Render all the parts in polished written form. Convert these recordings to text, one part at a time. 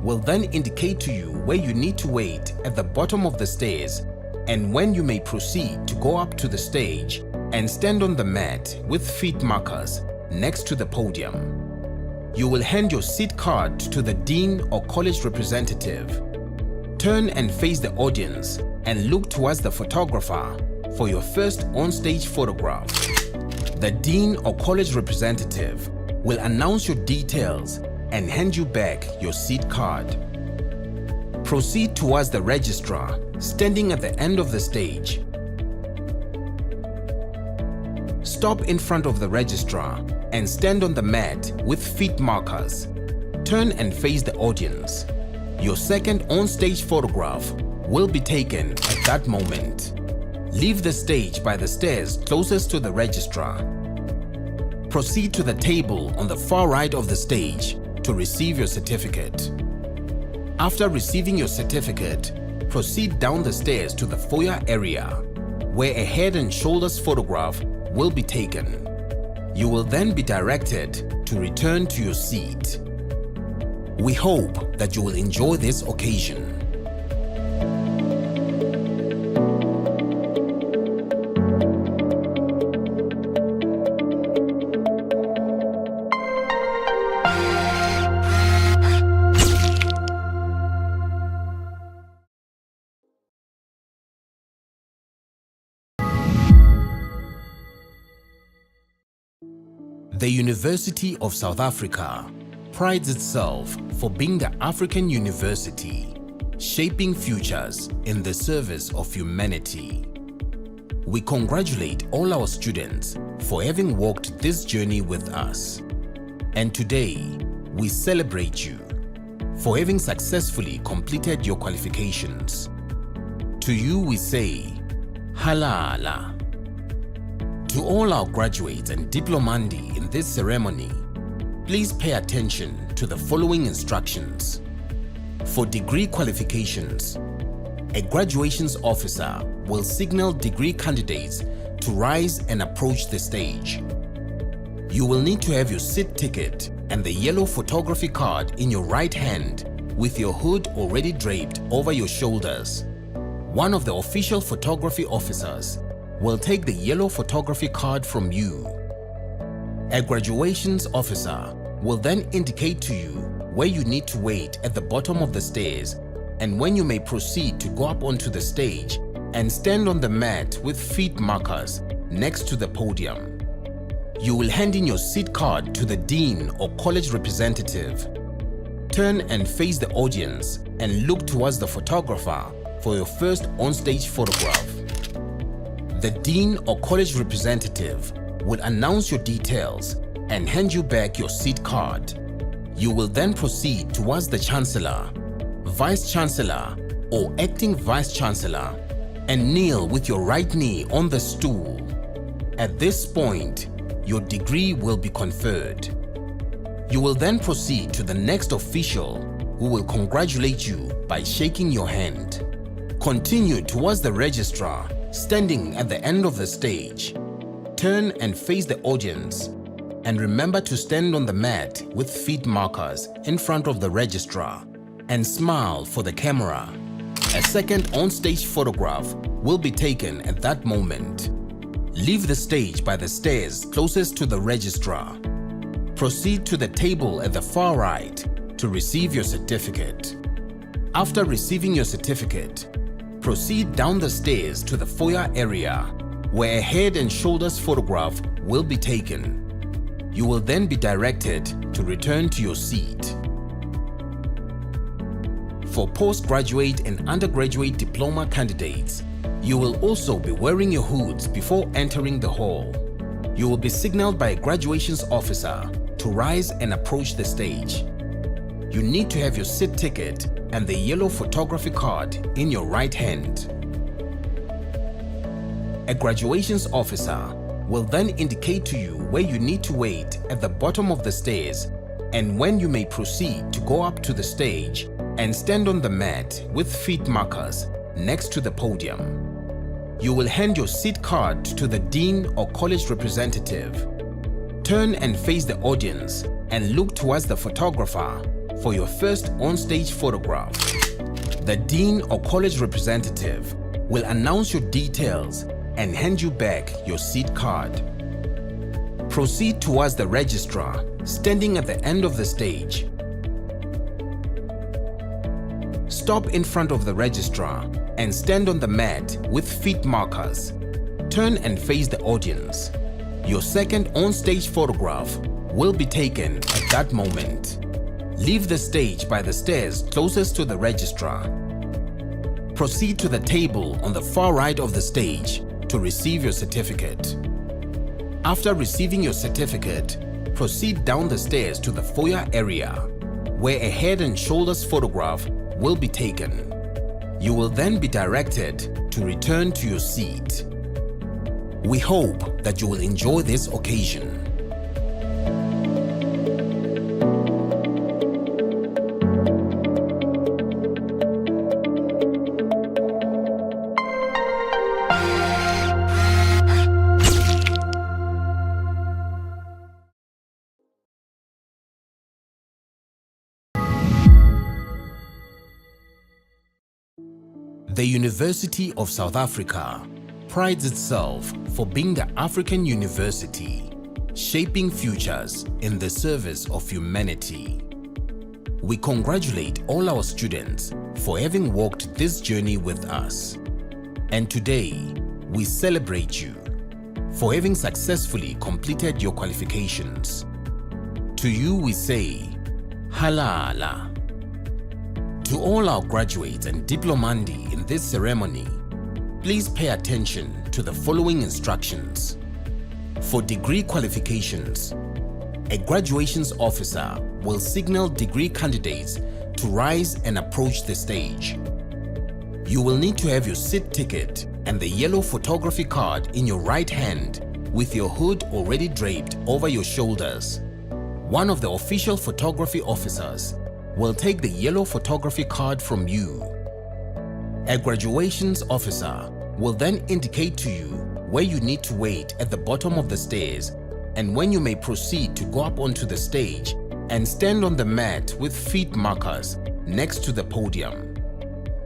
will then indicate to you where you need to wait at the bottom of the stairs and when you may proceed to go up to the stage and stand on the mat with feet markers next to the podium. You will hand your seat card to the dean or college representative. Turn and face the audience and look towards the photographer for your first on-stage photograph. The dean or college representative will announce your details and hand you back your seat card. Proceed towards the registrar standing at the end of the stage. Stop in front of the registrar and stand on the mat with feet markers. Turn and face the audience. Your second on-stage photograph will be taken at that moment. Leave the stage by the stairs closest to the registrar. Proceed to the table on the far right of the stage to receive your certificate. After receiving your certificate, proceed down the stairs to the foyer area, where a head and shoulders photograph will be taken. You will then be directed to return to your seat. We hope that you will enjoy this occasion. The University of South Africa prides itself for being the African university, shaping futures in the service of humanity. We congratulate all our students for having walked this journey with us. And today, we celebrate you for having successfully completed your qualifications. To you we say, Halala. To all our graduates and diplomandi in this ceremony, please pay attention to the following instructions. For degree qualifications, a graduations officer will signal degree candidates to rise and approach the stage. You will need to have your seat ticket and the yellow photography card in your right hand with your hood already draped over your shoulders. One of the official photography officers will take the yellow photography card from you. A graduations officer will then indicate to you where you need to wait at the bottom of the stairs and when you may proceed to go up onto the stage and stand on the mat with feet markers next to the podium. You will hand in your seat card to the dean or college representative. Turn and face the audience and look towards the photographer for your first on-stage photograph. The dean or college representative will announce your details and hand you back your seat card. You will then proceed towards the Chancellor, Vice Chancellor or Acting Vice Chancellor and kneel with your right knee on the stool. At this point, your degree will be conferred. You will then proceed to the next official who will congratulate you by shaking your hand. Continue towards the registrar standing at the end of the stage. Turn and face the audience and remember to stand on the mat with feet markers in front of the registrar and smile for the camera. A second on-stage photograph will be taken at that moment. Leave the stage by the stairs closest to the registrar. Proceed to the table at the far right to receive your certificate. After receiving your certificate, proceed down the stairs to the foyer area where a head and shoulders photograph will be taken. You will then be directed to return to your seat. For postgraduate and undergraduate diploma candidates, you will also be wearing your hoods before entering the hall. You will be signaled by a graduations officer to rise and approach the stage. You need to have your seat ticket and the yellow photography card in your right hand. A graduations officer will then indicate to you where you need to wait at the bottom of the stairs and when you may proceed to go up to the stage and stand on the mat with feet markers next to the podium. You will hand your seat card to the dean or college representative. Turn and face the audience and look towards the photographer for your first on-stage photograph. The dean or college representative will announce your details and hand you back your seat card. Proceed towards the registrar standing at the end of the stage. Stop in front of the registrar and stand on the mat with feet markers. Turn and face the audience. Your second on-stage photograph will be taken at that moment. Leave the stage by the stairs closest to the registrar. Proceed to the table on the far right of the stage to receive your certificate. After receiving your certificate, proceed down the stairs to the foyer area, where a head and shoulders photograph will be taken. You will then be directed to return to your seat. We hope that you will enjoy this occasion. The University of South Africa prides itself for being the African university, shaping futures in the service of humanity. We congratulate all our students for having walked this journey with us. And today, we celebrate you for having successfully completed your qualifications. To you we say, Halala. To all our graduates and diplomandi in this ceremony, please pay attention to the following instructions. For degree qualifications, a graduations officer will signal degree candidates to rise and approach the stage. You will need to have your seat ticket and the yellow photography card in your right hand with your hood already draped over your shoulders. One of the official photography officers will take the yellow photography card from you. A graduations officer will then indicate to you where you need to wait at the bottom of the stairs and when you may proceed to go up onto the stage and stand on the mat with feet markers next to the podium.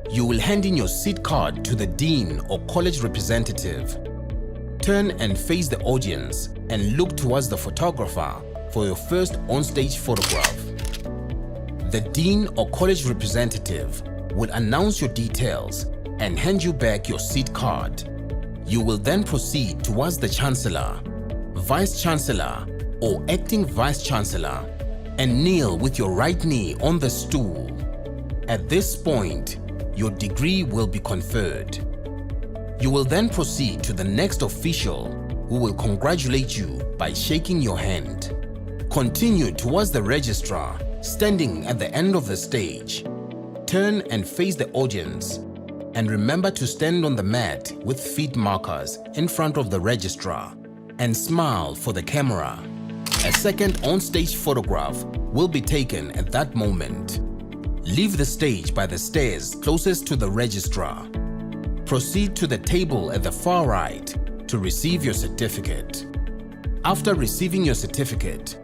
You will hand in your seat card to the dean or college representative. Turn and face the audience and look towards the photographer for your first on-stage photograph. The dean or college representative will announce your details and hand you back your seat card. You will then proceed towards the Chancellor, Vice Chancellor or Acting Vice Chancellor and kneel with your right knee on the stool. At this point, your degree will be conferred. You will then proceed to the next official who will congratulate you by shaking your hand. Continue towards the registrar standing at the end of the stage. Turn and face the audience and remember to stand on the mat with feet markers in front of the registrar and smile for the camera. A second on-stage photograph will be taken at that moment. Leave the stage by the stairs closest to the registrar. Proceed to the table at the far right to receive your certificate. After receiving your certificate,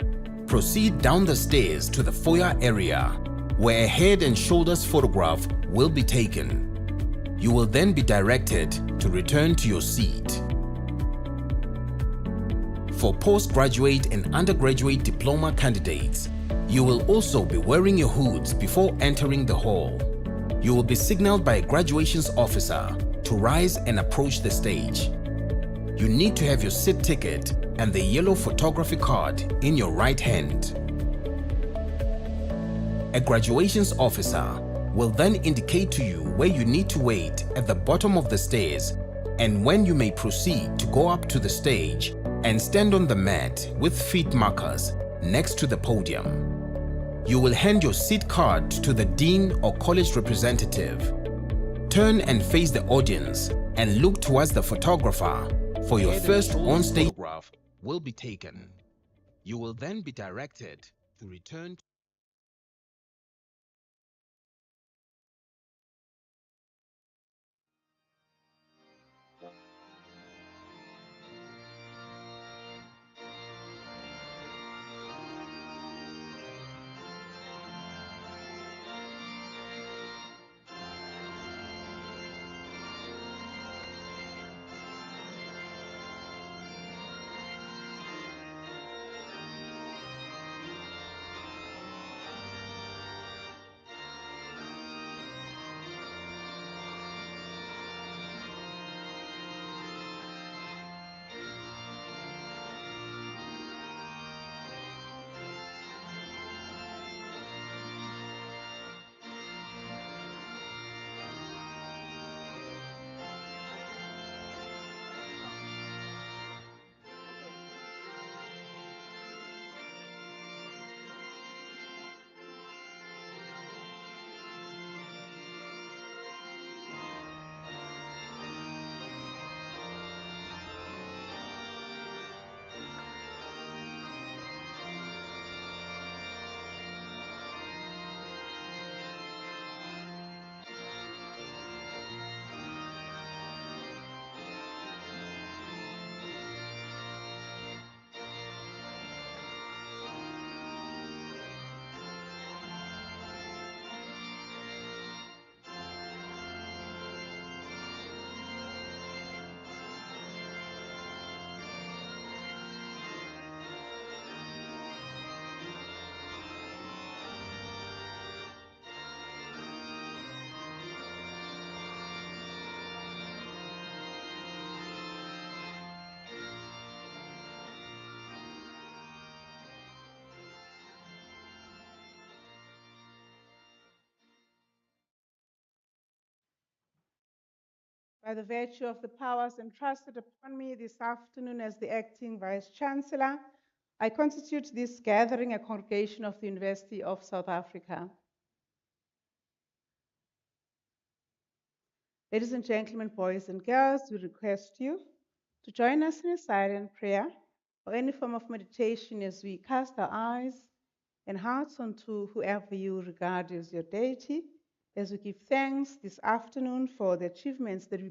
proceed down the stairs to the foyer area where a head and shoulders photograph will be taken. You will then be directed to return to your seat. For postgraduate and undergraduate diploma candidates, you will also be wearing your hoods before entering the hall. You will be signaled by a graduations officer to rise and approach the stage. You need to have your seat ticket and the yellow photography card in your right hand. A graduations officer will then indicate to you where you need to wait at the bottom of the stairs and when you may proceed to go up to the stage and stand on the mat with feet markers next to the podium. You will hand your seat card to the dean or college representative. Turn and face the audience and look towards the photographer for your first on-stage photograph will be taken. You will then be directed to return by the virtue of the powers entrusted upon me this afternoon as the acting Vice-Chancellor, I constitute this gathering a congregation of the University of South Africa. Ladies and gentlemen, boys and girls, we request you to join us in a silent prayer or any form of meditation as we cast our eyes and hearts onto whoever you regard as your deity, as we give thanks this afternoon for the achievements that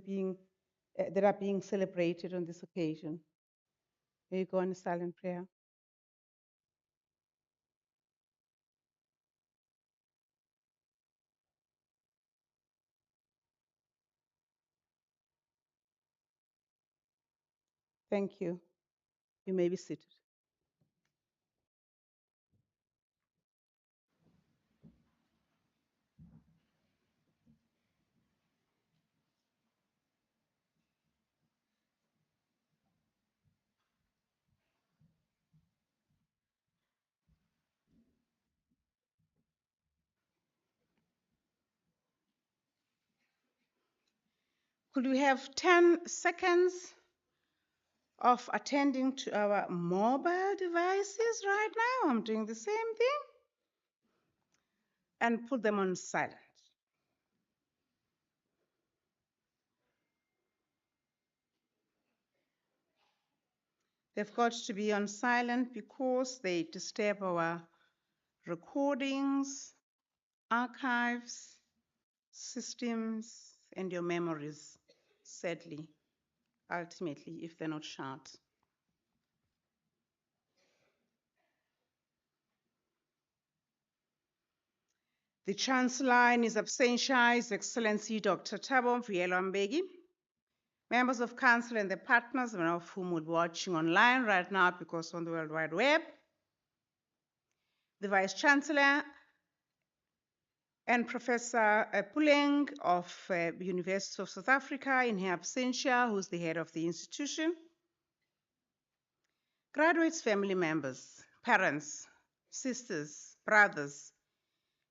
are being celebrated on this occasion. May you go on a silent prayer. Thank you. You may be seated. Could we have 10 seconds of attending to our mobile devices right now? I'm doing the same thing. And put them on silent. They've got to be on silent because they disturb our recordings, archives, systems, and your memories, sadly, ultimately, if they're not shut. The Chancellor in his absentia, His Excellency Dr. Thabo Mbeki, members of Council and the partners, many of whom will be watching online right now because on the World Wide Web, the Vice-Chancellor and Professor Puleng of the University of South Africa in her absentia, who's the head of the institution, graduates, family members, parents, sisters, brothers,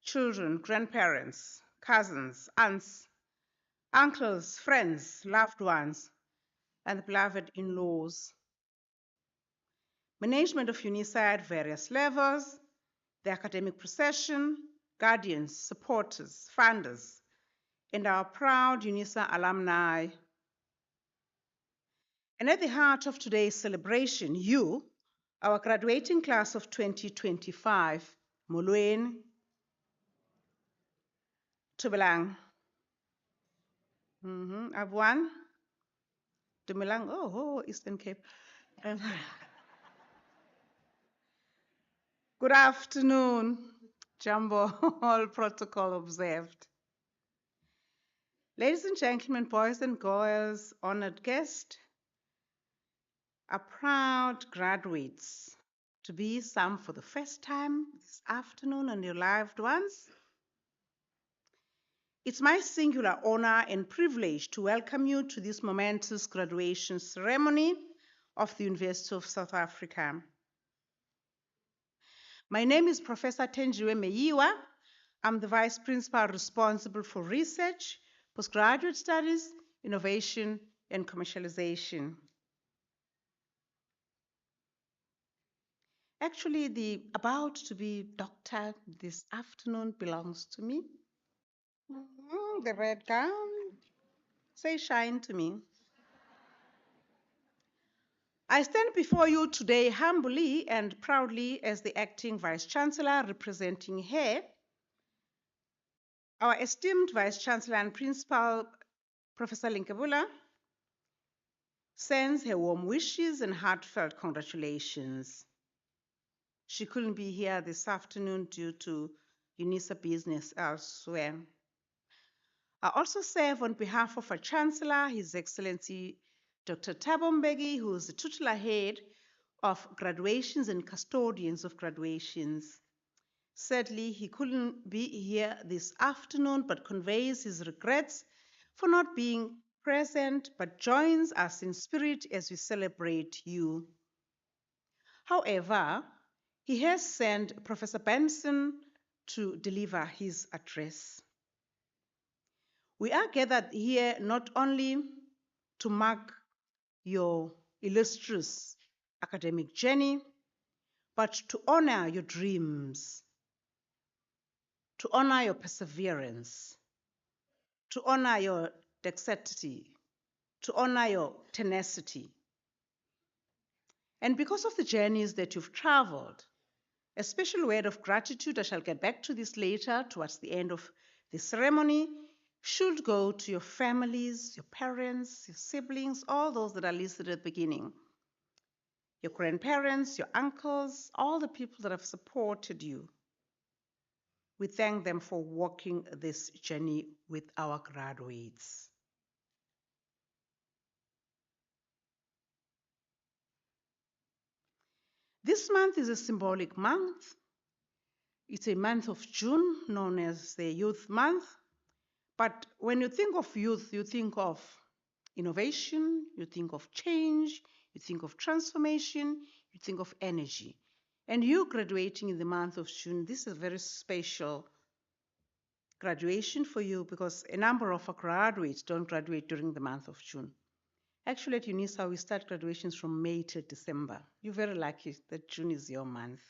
children, grandparents, cousins, aunts, uncles, friends, loved ones, and beloved in-laws. Management of UNISA at various levels, the academic procession, guardians, supporters, funders, and our proud UNISA alumni. And at the heart of today's celebration, you, our graduating class of 2025, Molweni, Tubelang, Abuan, Dumelang, Eastern Cape. Good afternoon, Jumbo, all protocol observed. Ladies and gentlemen, boys and girls, honored guests, are proud graduates to be some for the first time this afternoon and your loved ones. It's my singular honor and privilege to welcome you to this momentous graduation ceremony of the University of South Africa. My name is Professor Tenjiwe Meyiwa. I'm the Vice Principal responsible for research, postgraduate studies, innovation, and commercialization. Actually, the about to be doctor this afternoon belongs to me. The red gown, say shine to me. I stand before you today humbly and proudly as the acting Vice-Chancellor representing her, our esteemed Vice-Chancellor and Principal, Professor Linkebula, sends her warm wishes and heartfelt congratulations. She couldn't be here this afternoon due to UNISA business elsewhere. I also serve on behalf of our Chancellor, His Excellency Dr. Thabo Mbeki, who is the titular head of graduations and custodians of graduations. Sadly, he couldn't be here this afternoon, but conveys his regrets for not being present, but joins us in spirit as we celebrate you. However, he has sent Professor Benson to deliver his address. We are gathered here not only to mark your illustrious academic journey, but to honor your dreams, to honor your perseverance, to honor your dexterity, to honor your tenacity. And because of the journeys that you've traveled, a special word of gratitude, I shall get back to this later towards the end of the ceremony, should go to your families, your parents, your siblings, all those that are listed at the beginning. Your grandparents, your uncles, all the people that have supported you. We thank them for walking this journey with our graduates. This month is a symbolic month. It's a month of June, known as the Youth Month. But when you think of youth, you think of innovation, you think of change, you think of transformation, you think of energy. And you graduating in the month of June, this is a very special graduation for you because a number of our graduates don't graduate during the month of June. Actually, at UNISA, we start graduations from May to December. You're very lucky that June is your month.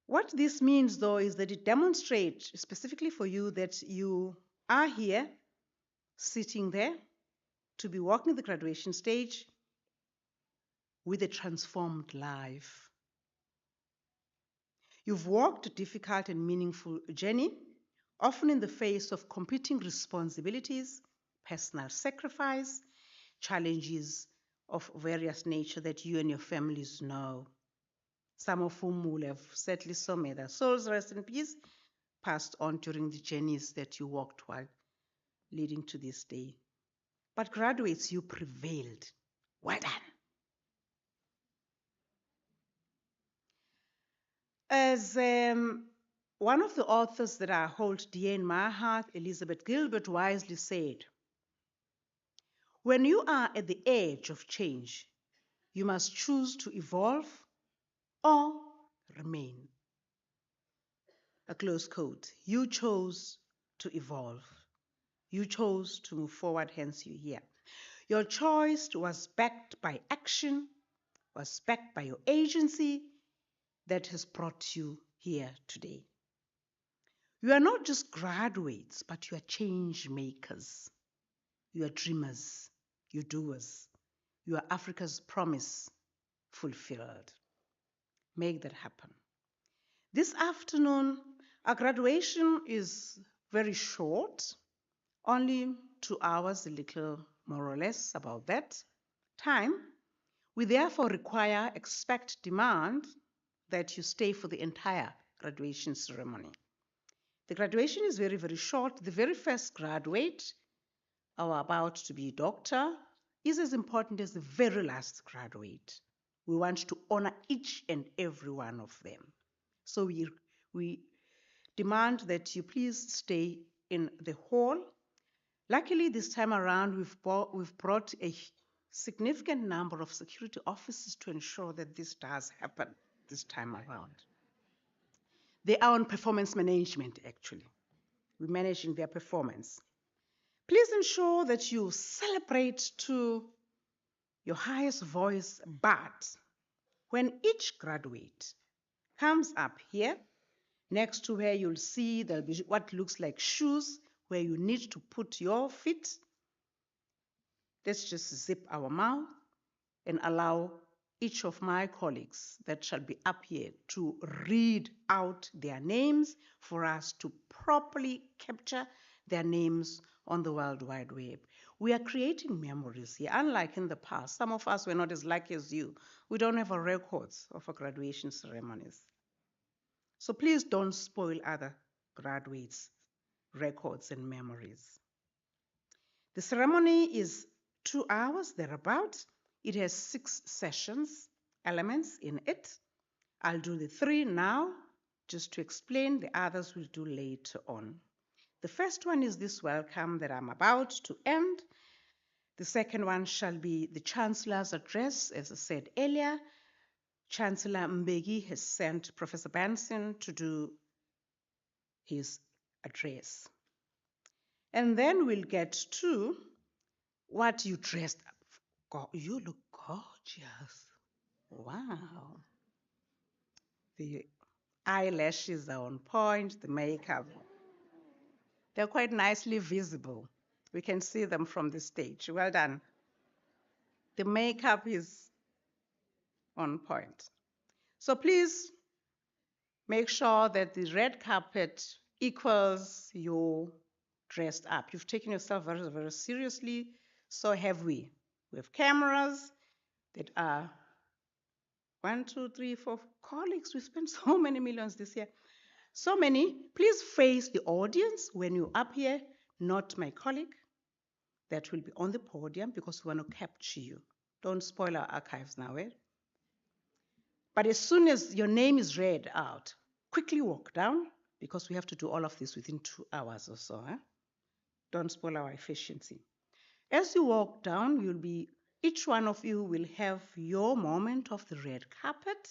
What this means, though, is that it demonstrates specifically for you that you are here, sitting there, to be walking the graduation stage with a transformed life. You've walked a difficult and meaningful journey, often in the face of competing responsibilities, personal sacrifice, challenges of various nature that you and your families know. Some of whom will have sadly, so may their souls rest in peace, passed on during the journeys that you walked while leading to this day. But graduates, you prevailed. Well done. As one of the authors that I hold dear in my heart, Elizabeth Gilbert, wisely said, when you are at the edge of change, you must choose to evolve or remain. A close quote. You chose to evolve. You chose to move forward, hence you're here. Your choice was backed by action, was backed by your agency that has brought you here today. You are not just graduates, but you are change makers. You are dreamers. You are doers. You are Africa's promise fulfilled. Make that happen. This afternoon, our graduation is very short, only 2 hours, a little more or less about that time. We therefore require, expect, demand that you stay for the entire graduation ceremony. The graduation is very, very short. The very first graduate, our about to be doctor, is as important as the very last graduate. We want to honor each and every one of them. So we demand that you please stay in the hall. Luckily, this time around, we've brought a significant number of security officers to ensure that this does happen this time around. They are on performance management, actually. We're managing their performance. Please ensure that you celebrate to your highest voice, but when each graduate comes up here, next to where you'll see there'll be what looks like shoes where you need to put your feet, let's just zip our mouth and allow each of my colleagues that shall be up here to read out their names for us to properly capture their names on the World Wide Web. We are creating memories here. Unlike in the past, some of us were not as lucky as you. We don't have records of our graduation ceremonies. So please don't spoil other graduates' records and memories. The ceremony is 2 hours thereabout. It has 6 sessions, elements in it. I'll do the 3 now, just to explain. The others we'll do later on. The first one is this welcome that I'm about to end. The second one shall be the Chancellor's address. As I said earlier, Chancellor Mbeki has sent Professor Benson to do his address. And then we'll get to what you dressed up. You look gorgeous. Wow. The eyelashes are on point, the makeup. They're quite nicely visible. We can see them from the stage. Well done. The makeup is on point. So please make sure that the red carpet equals your dressed up. You've taken yourself very, very seriously. So have we. We have cameras that are 1, 2, 3, 4 colleagues. We spent so many millions this year. So many. Please face the audience when you're up here, not my colleague that will be on the podium because we want to capture you. Don't spoil our archives now, eh? But as soon as your name is read out, quickly walk down because we have to do all of this within 2 hours or so. Eh? Don't spoil our efficiency. As you walk down, each one of you will have your moment of the red carpet.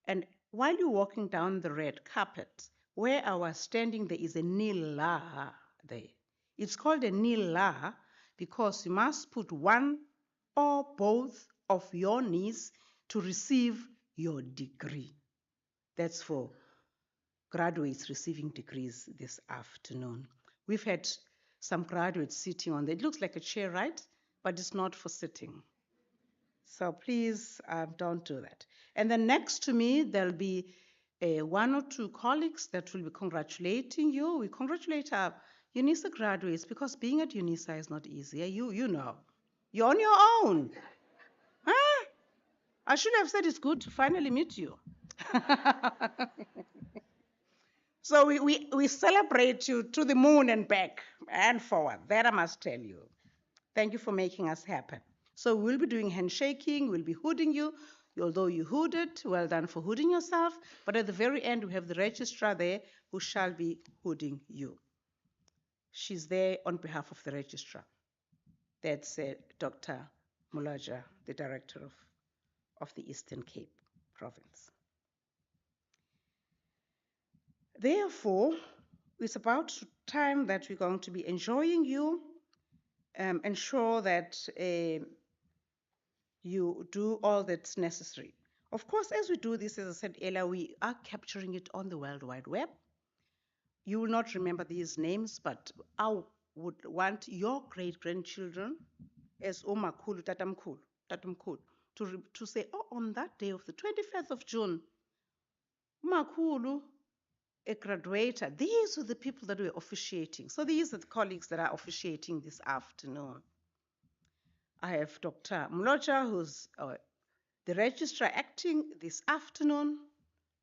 And while you're walking down the red carpet, where I was standing, there is a nila there. It's called a nila because you must put one or both of your knees to receive your degree. That's for graduates receiving degrees this afternoon. We've had some graduates sitting on there. It looks like a chair, right? But it's not for sitting. So please don't do that. And then next to me, there'll be 1 or 2 colleagues that will be congratulating you. We congratulate our UNISA graduates because being at UNISA is not easy. You know. You're on your own. Huh? I should have said it's good to finally meet you. So we celebrate you to the moon and back and forward. That I must tell you. Thank you for making us happen. So we'll be doing handshaking, we'll be hooding you. Although you hooded, well done for hooding yourself. But at the very end, we have the registrar there who shall be hooding you. She's there on behalf of the registrar. That's Dr. Mulaja, the director of the Eastern Cape province. Therefore, it's about time that we're going to be enjoying you, ensure that you do all that's necessary. Of course, as we do this, as I said earlier, we are capturing it on the World Wide Web. You will not remember these names, but I would want your great-grandchildren as Omakhulu, Tatamkhulu, to say, oh, on that day of the 25th of June, Umakhulu, a graduator, these are the people that were officiating. So these are the colleagues that are officiating this afternoon. I have Dr. Mloja, who's the registrar acting this afternoon,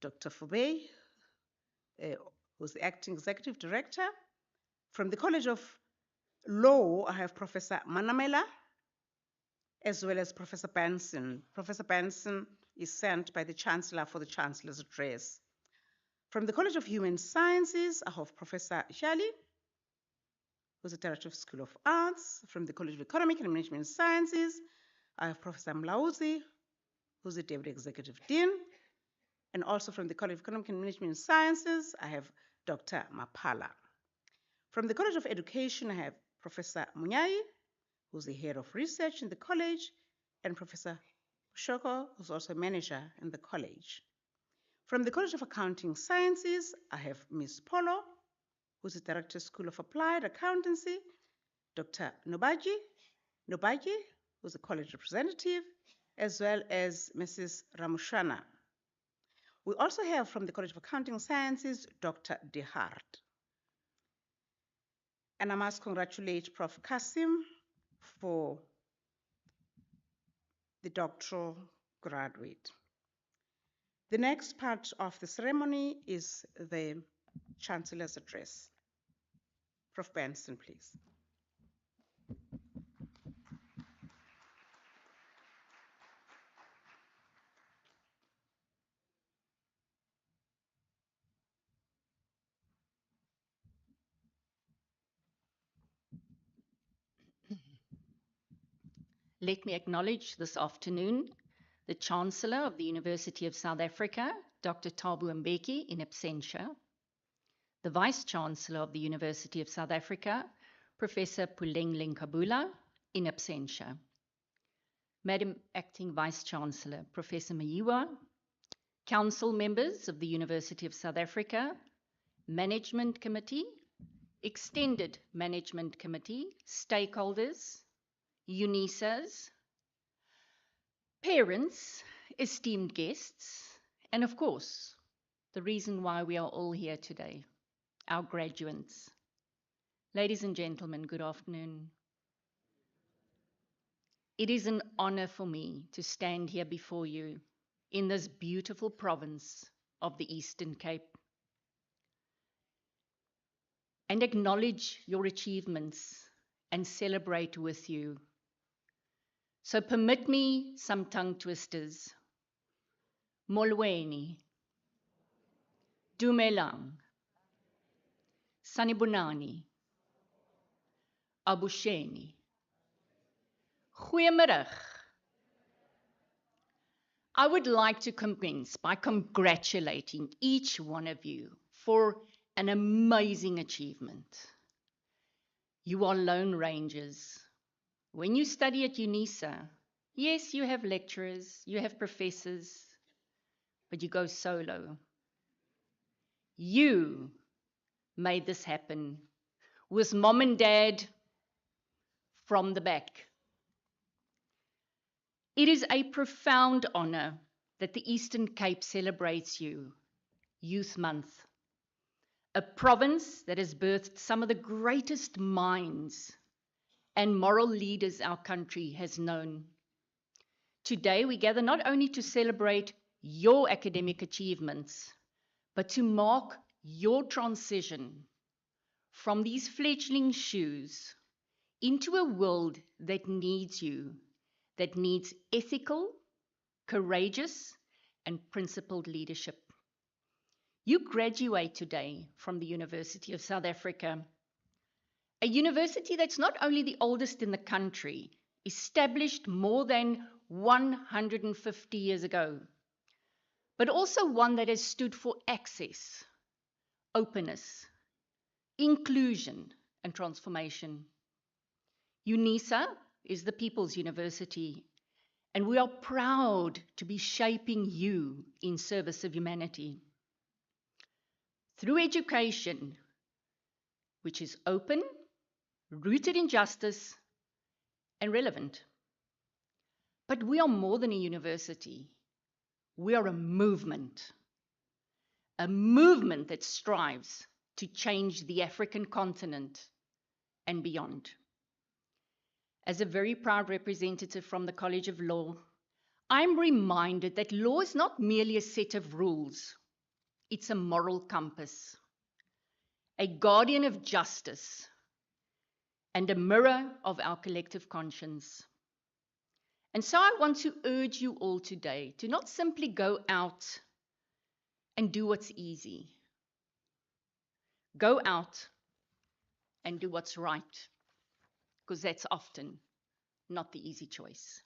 Dr. Fube, who's the acting executive director. From the College of Law, I have Professor Manamela, as well as Professor Benson. Professor Benson is sent by the Chancellor for the Chancellor's address. From the College of Human Sciences, I have Professor Shali, who's the Director of School of Arts. From the College of Economic and Management Sciences, I have Professor Mlauzi, who's the Deputy Executive Dean. And also from the College of Economic and Management Sciences, I have Dr. Mapala. From the College of Education, I have Professor Munyai, who's the Head of Research in the college, and Professor Shoko, who's also a manager in the college. From the College of Accounting Sciences, I have Ms. Polo, who's the Director of School of Applied Accountancy, Dr. Nobaji, who's the college representative, as well as Mrs. Ramushana. We also have from the College of Accounting Sciences, Dr. Dehart. And I must congratulate Prof. Kasim for the doctoral graduate. The next part of the ceremony is the Chancellor's address. Prof. Benson, please. Let me acknowledge this afternoon the Chancellor of the University of South Africa, Dr. Thabo Mbeki, in absentia, the Vice-Chancellor of the University of South Africa, Professor Puleng Kabula, in absentia. Madam Acting Vice-Chancellor, Professor Mayiwa, Council members of the University of South Africa, Management Committee, Extended Management Committee, stakeholders, UNISAs, parents, esteemed guests, and of course, the reason why we are all here today, our graduates. Ladies and gentlemen, good afternoon. It is an honor for me to stand here before you in this beautiful province of the Eastern Cape and acknowledge your achievements and celebrate with you. So permit me some tongue twisters. Molweni, Dumelang, Sanibonani, Abusheni, Goeiemiddag. I would like to commence by congratulating each one of you for an amazing achievement. You are lone rangers. When you study at UNISA, yes, you have lecturers, you have professors, but you go solo. You made this happen with mom and dad from the back. It is a profound honor that the Eastern Cape celebrates you, Youth Month, a province that has birthed some of the greatest minds and moral leaders our country has known. Today, we gather not only to celebrate your academic achievements, but to mark your transition from these fledgling shoes into a world that needs you, that needs ethical, courageous, and principled leadership. You graduate today from the University of South Africa, a university that's not only the oldest in the country, established more than 150 years ago, but also one that has stood for access, openness, inclusion, and transformation. UNISA is the People's University, and we are proud to be shaping you in service of humanity. Through education, which is open, rooted in justice, and relevant. But we are more than a university. We are a movement that strives to change the African continent and beyond. As a very proud representative from the College of Law, I'm reminded that law is not merely a set of rules. It's a moral compass, a guardian of justice, and a mirror of our collective conscience. And so I want to urge you all today to not simply go out and do what's easy. Go out and do what's right, because that's often not the easy choice.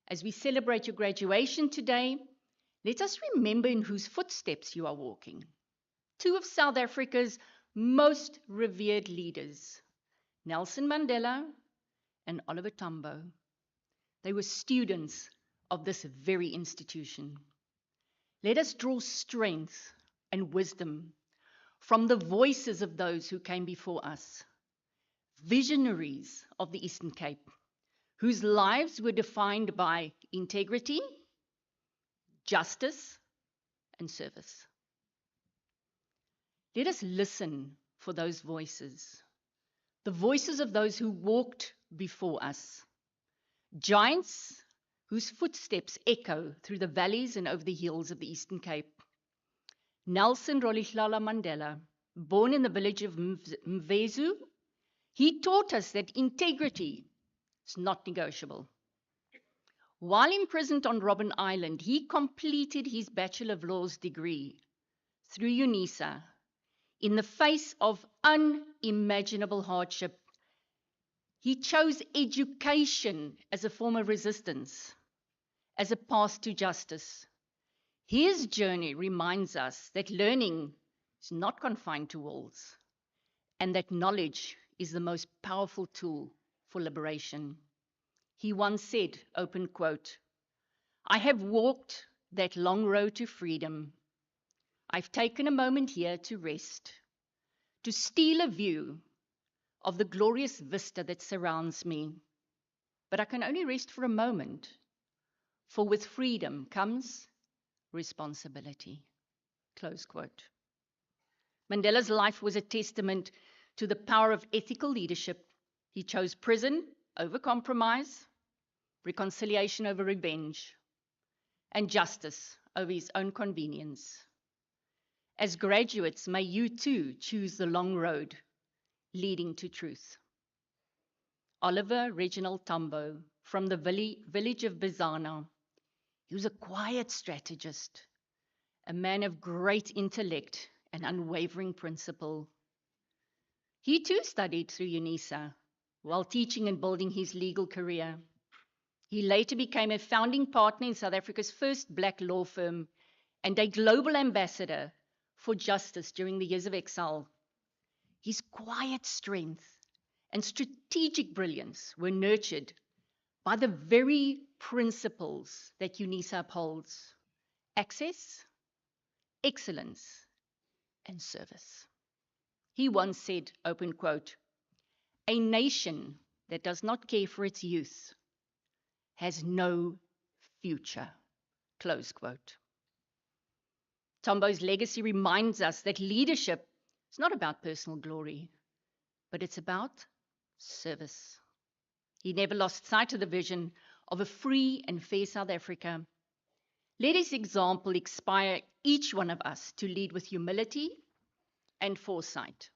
As we celebrate your graduation today, let us remember in whose footsteps you are walking. Two of South Africa's most revered leaders, Nelson Mandela and Oliver Tambo. They were students of this very institution. Let us draw strength and wisdom from the voices of those who came before us, visionaries of the Eastern Cape, whose lives were defined by integrity, justice, and service. Let us listen for those voices, the voices of those who walked before us, giants whose footsteps echo through the valleys and over the hills of the Eastern Cape. Nelson Rolihlahla Mandela, born in the village of Mvezu, he taught us that integrity is not negotiable. While imprisoned on Robben Island, he completed his Bachelor of Laws degree through UNISA in the face of unimaginable hardship. He chose education as a form of resistance, as a path to justice. His journey reminds us that learning is not confined to walls, and that knowledge is the most powerful tool for liberation. He once said, open quote, "I have walked that long road to freedom. I've taken a moment here to rest, to steal a view of the glorious vista that surrounds me. But I can only rest for a moment, for with freedom comes responsibility." Close quote. Mandela's life was a testament to the power of ethical leadership. He chose prison over compromise, reconciliation over revenge, and justice over his own convenience. As graduates, may you too choose the long road leading to truth. Oliver Reginald Tambo from the village of Bizana. He was a quiet strategist, a man of great intellect and unwavering principle. He too studied through UNISA while teaching and building his legal career. He later became a founding partner in South Africa's first black law firm and a global ambassador for justice during the years of exile. His quiet strength and strategic brilliance were nurtured by the very principles that UNISA upholds: access, excellence, and service. He once said, open quote, "A nation that does not care for its youth has no future," close quote. Tambo's legacy reminds us that leadership is not about personal glory, but it's about service. He never lost sight of the vision of a free and fair South Africa. Let his example inspire each one of us to lead with humility and foresight.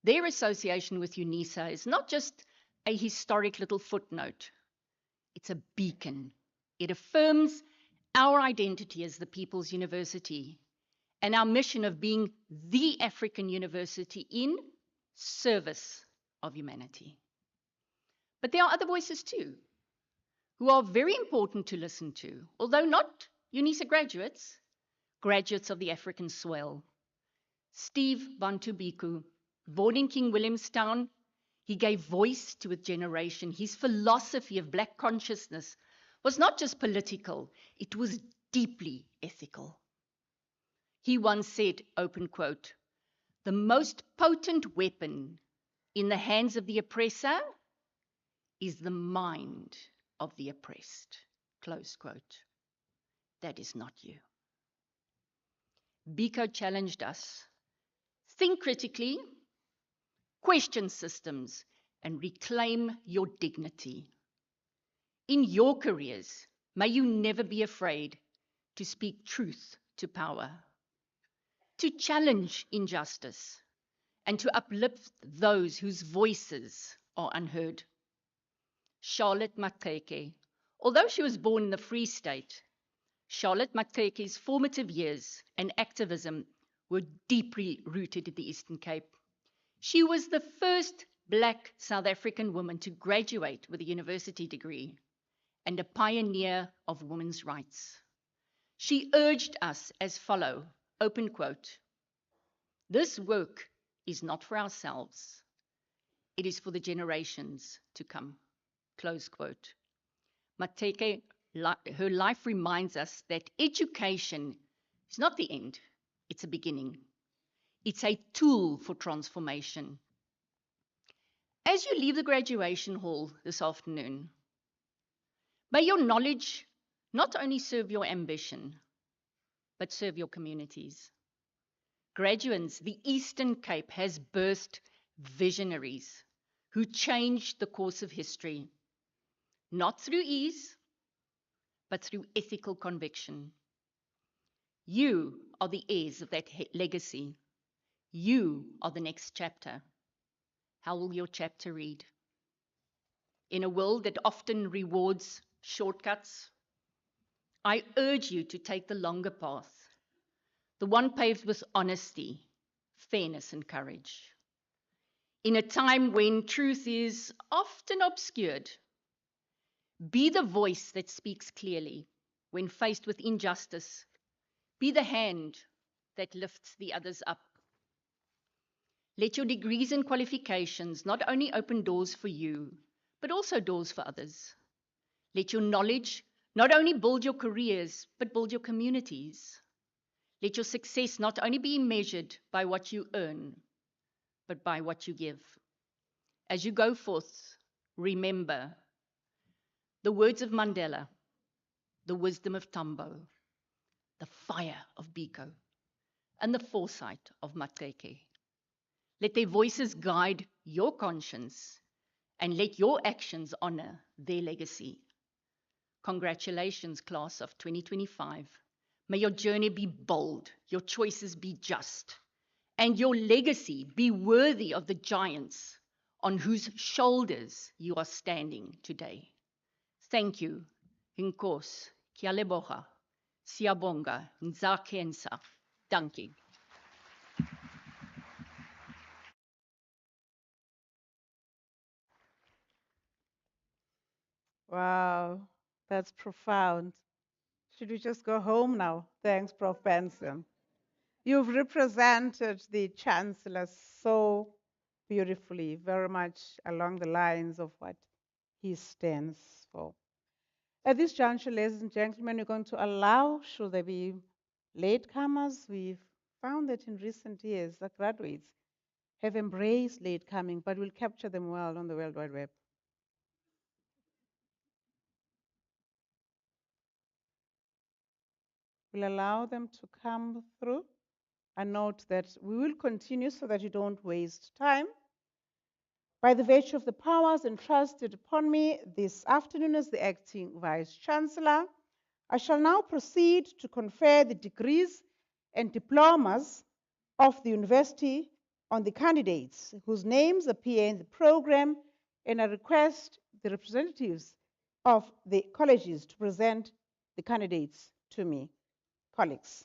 Their association with UNISA is not just a historic little footnote. It's a beacon. It affirms our identity as the People's University and our mission of being the African university in service of humanity. But there are other voices too, who are very important to listen to, although not UNISA graduates, graduates of the African soil. Steve Bantu Biko, born in King Williamstown, he gave voice to a generation. His philosophy of Black consciousness was not just political, it was deeply ethical. He once said, open quote, "The most potent weapon in the hands of the oppressor is the mind of the oppressed," close quote. That is not you. Biko challenged us. Think critically, question systems, and reclaim your dignity. In your careers, may you never be afraid to speak truth to power, to challenge injustice, and to uplift those whose voices are unheard. Charlotte Mateke, although she was born in the Free State, Charlotte Mateke's formative years and activism were deeply rooted in the Eastern Cape. She was the first Black South African woman to graduate with a university degree and a pioneer of women's rights. She urged us as follow, open quote, "This work is not for ourselves. It is for the generations to come," close quote. Mateke, her life reminds us that education is not the end, it's a beginning. It's a tool for transformation. As you leave the graduation hall this afternoon, may your knowledge not only serve your ambition, but serve your communities. Graduates, the Eastern Cape has birthed visionaries who changed the course of history, not through ease, but through ethical conviction. You are the heirs of that legacy. You are the next chapter. How will your chapter read? In a world that often rewards shortcuts, I urge you to take the longer path, the one paved with honesty, fairness, and courage. In a time when truth is often obscured, be the voice that speaks clearly when faced with injustice. Be the hand that lifts the others up. Let your degrees and qualifications not only open doors for you, but also doors for others. Let your knowledge not only build your careers, but build your communities. Let your success not only be measured by what you earn, but by what you give. As you go forth, remember the words of Mandela, the wisdom of Tambo, the fire of Biko, and the foresight of Mateke. Let their voices guide your conscience and let your actions honor their legacy. Congratulations, class of 2025. May your journey be bold, your choices be just, and your legacy be worthy of the giants on whose shoulders you are standing today. Thank you. Inkosi, kia leboha, siyabonga, nzakensa. Dankie. Wow, that's profound. Should we just go home now? Thanks, Prof. Benson. You've represented the Chancellor so beautifully, very much along the lines of what he stands for. At this juncture, ladies and gentlemen, we're going to allow, should there be latecomers, we've found that in recent years, the graduates have embraced latecoming, but we'll capture them well on the World Wide Web. We'll allow them to come through. And note that we will continue so that you don't waste time. By the virtue of the powers entrusted upon me this afternoon as the acting Vice Chancellor, I shall now proceed to confer the degrees and diplomas of the university on the candidates whose names appear in the program, and I request the representatives of the colleges to present the candidates to me. Colleagues.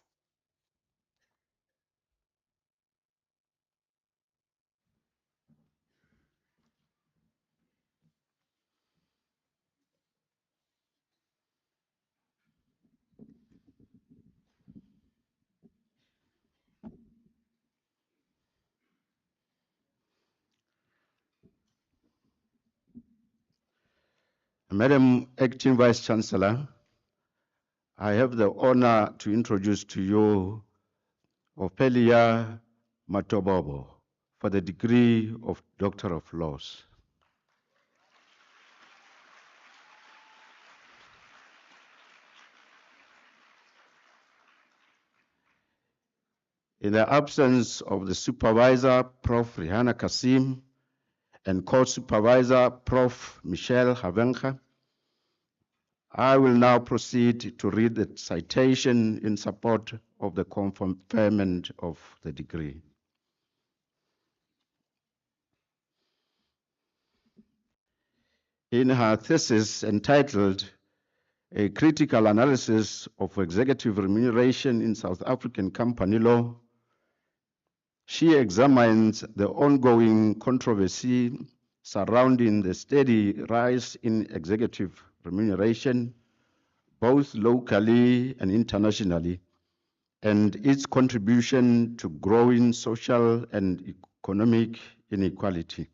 Madam Acting Vice Chancellor, I have the honor to introduce to you Ophelia Matobobo for the degree of Doctor of Laws. In the absence of the supervisor, Prof. Rihanna Kasim, and co-supervisor, Prof. Michelle Havenka, I will now proceed to read the citation in support of the conferment of the degree. In her thesis entitled A Critical Analysis of Executive Remuneration in South African Company Law, she examines the ongoing controversy surrounding the steady rise in executive remuneration, both locally and internationally, and its contribution to growing social and economic inequality.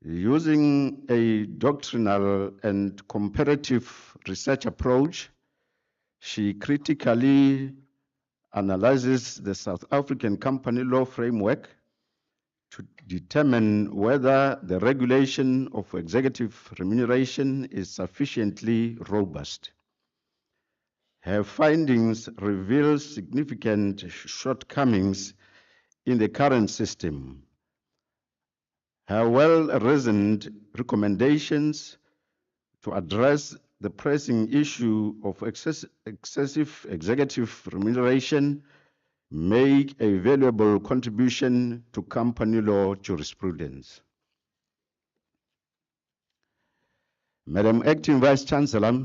Using a doctrinal and comparative research approach, she critically analyzes the South African company law framework to determine whether the regulation of executive remuneration is sufficiently robust. Her findings reveal significant shortcomings in the current system. Her well-reasoned recommendations to address the pressing issue of excessive executive remuneration make a valuable contribution to company law jurisprudence. Madam Acting Vice Chancellor,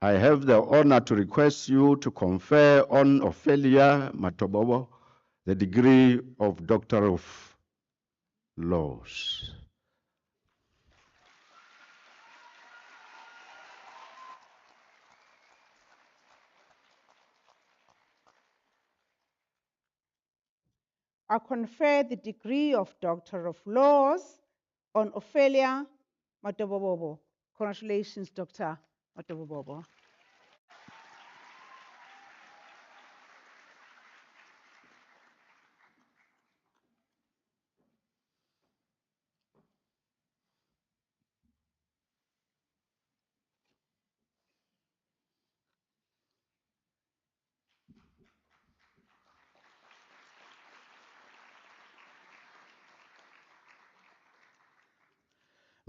I have the honor to request you to confer on Ophelia Matobobo the degree of Doctor of Laws. I confer the degree of Doctor of Laws on Ophelia Matobobobo. Congratulations, Dr. Matobobobo.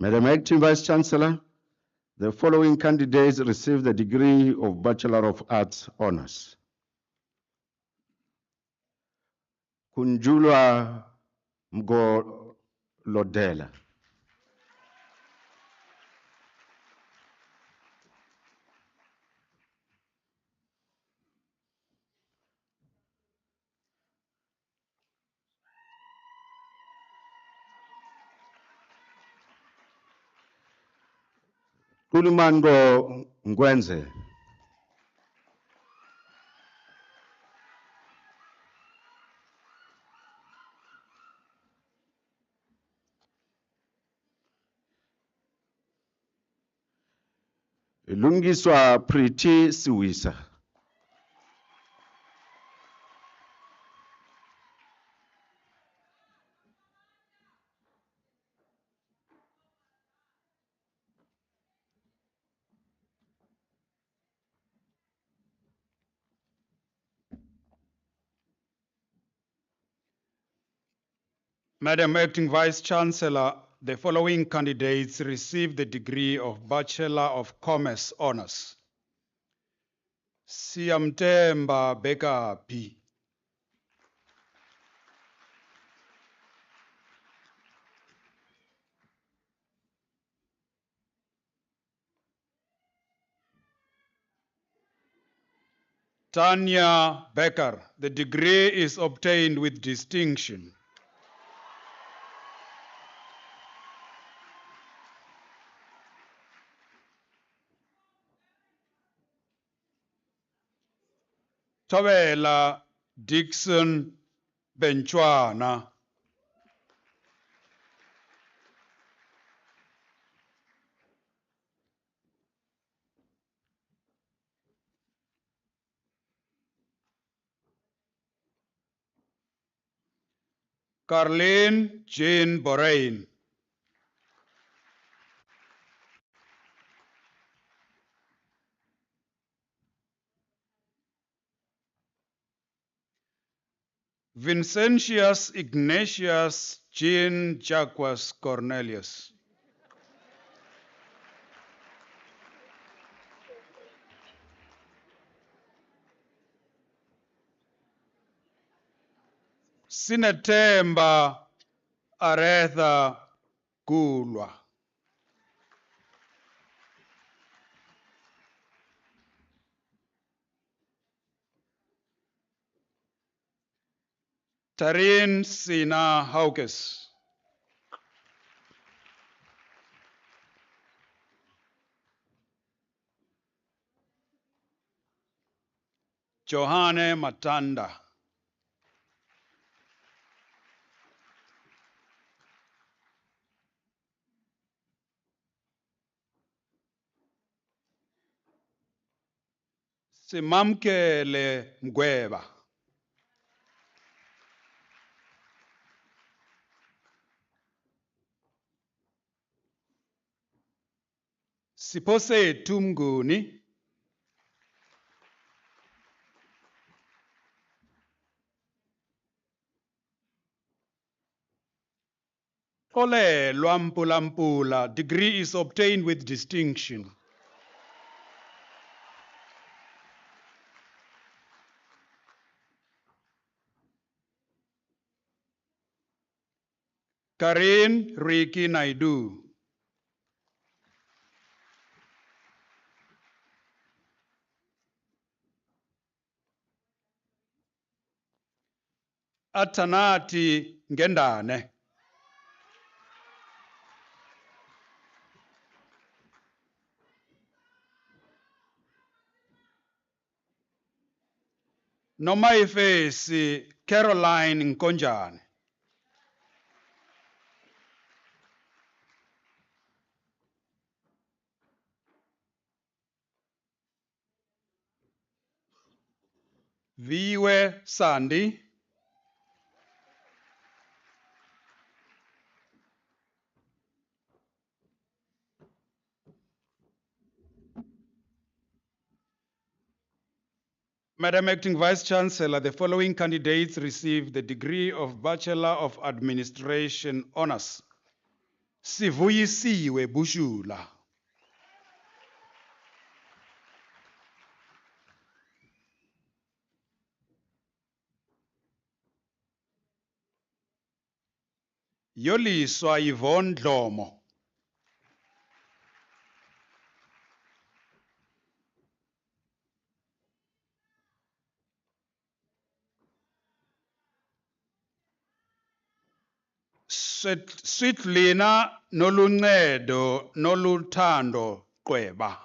Madam Acting Vice Chancellor, the following candidates received the degree of Bachelor of Arts Honors. Kunjulwa Mgolodela. Kulimango Ngwenze. Lungiswa Priti Siwisa. Madam Acting Vice Chancellor, the following candidates received the degree of Bachelor of Commerce Honors. Siyamtemba Beka P. Tanya Becker, the degree is obtained with distinction. Tobela Dixon Benchwana. Carlene Jean Borain. Vincentius Ignatius Jean Jacques Cornelius. Sinethemba Aretha Kulwa. Tarin Sina Haukes. Johanne Matanda. Simamkele Mgweba. Sipose Tumguni. Kole Lwampulampula, degree is obtained with distinction. Karin Riki Naidu. Atanati Ngendane. Noma ifesi Caroline Nkonjane. Viwe Sandi. Madam Acting Vice Chancellor, the following candidates received the degree of Bachelor of Administration Honours. Sivuyisiwe Bushula. Yoliswa Yvonne Dlomo. Sweetlina Noluncedo Noluthando Qweba.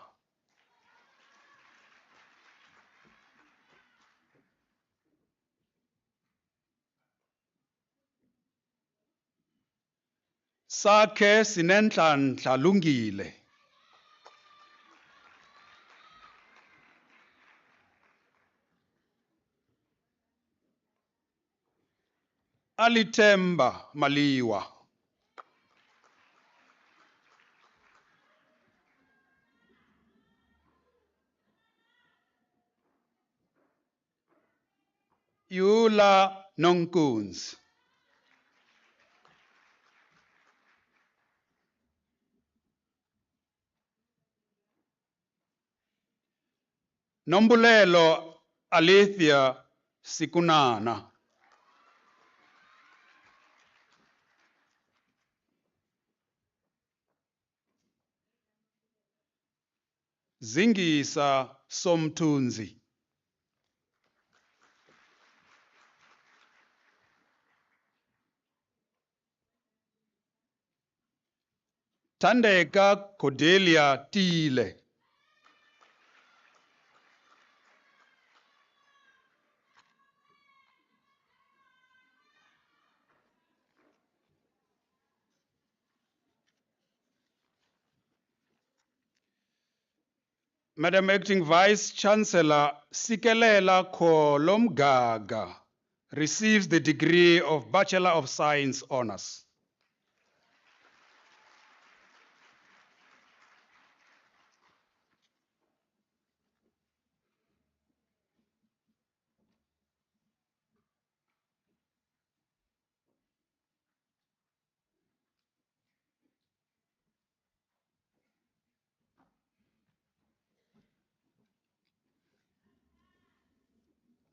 Sakhe Sinenhlanhla Lungile. Alithemba Maliwa. Yula Nonkunz. Nombulelo Alethea Sikunana. Zingisa Somtunzi. Tandeka Cordelia Tile. Madam Acting Vice Chancellor, Sikelela Kolomgaga receives the degree of Bachelor of Science Honours.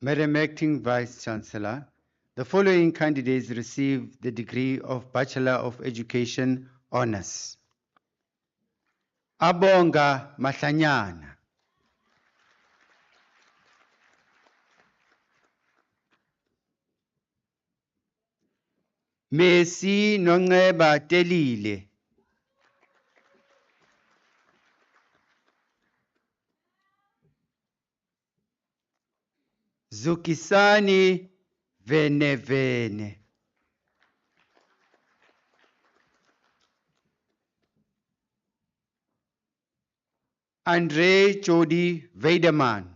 Madam Acting Vice Chancellor, the following candidates received the degree of Bachelor of Education Honours. Abonga Mahlanyana. Messi Nongeba Telile. Zukisani Venevene. Andre Jody Weideman.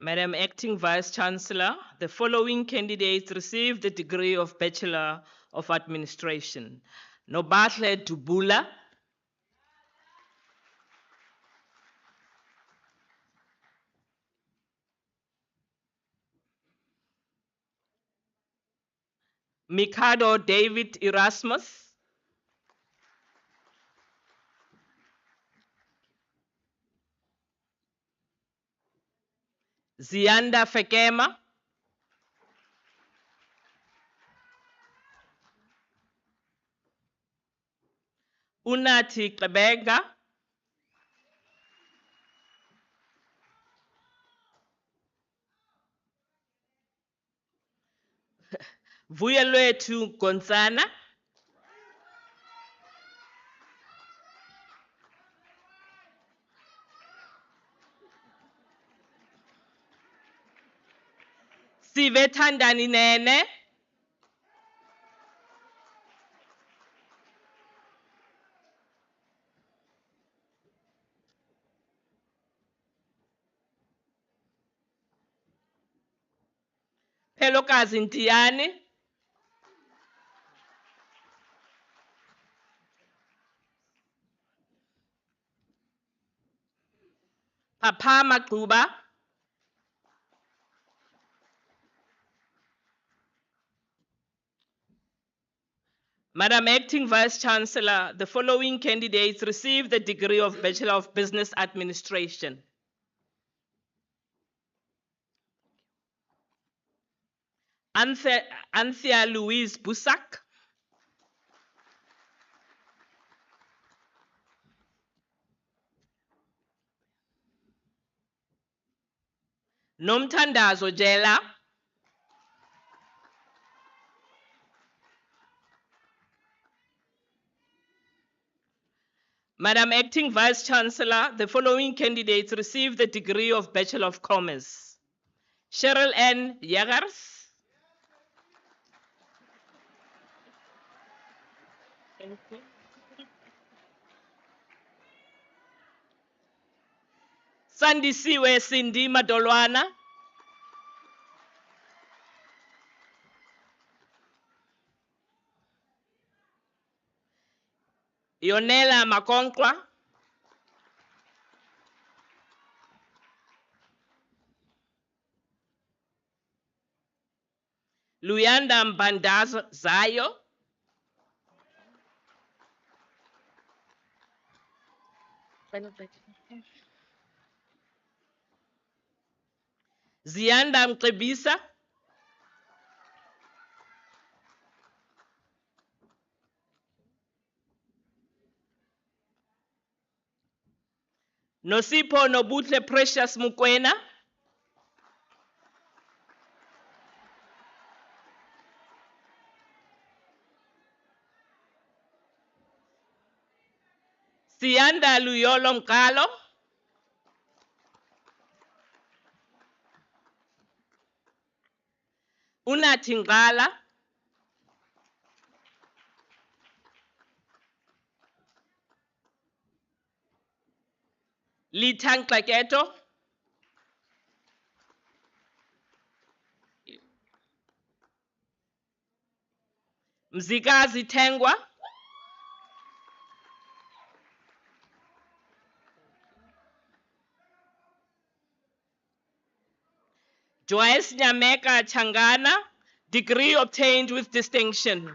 Madam Acting Vice Chancellor, the following candidates received the degree of Bachelor of Administration. Nobatle Dubula, Mikado David Erasmus, Zianda Fekema, Unathi Gqebenga, Vuyelwethu Gonzana, Sivethandani Nene, Phelokazi Ntiyani, Papa Magquba, Madam Acting Vice Chancellor, the following candidates received the degree of Bachelor of Business Administration. Anthea Louise Busak, Nomthandazo Jela, Madam Acting Vice Chancellor, the following candidates received the degree of Bachelor of Commerce. Cheryl N. Jagers, Sandisiwe Cindy Madolwana, Yonela Makonkwa, Luyanda Mbandazayo, Ziyanda Mcebisa, Nosipho Nobutle Precious Mukwena, Siyanda Luyolo Mkalo, Unathi Ngqala, Lithang Xaketo, Mzikazi Thengwa, Joyce Nyameka Changana, degree obtained with distinction.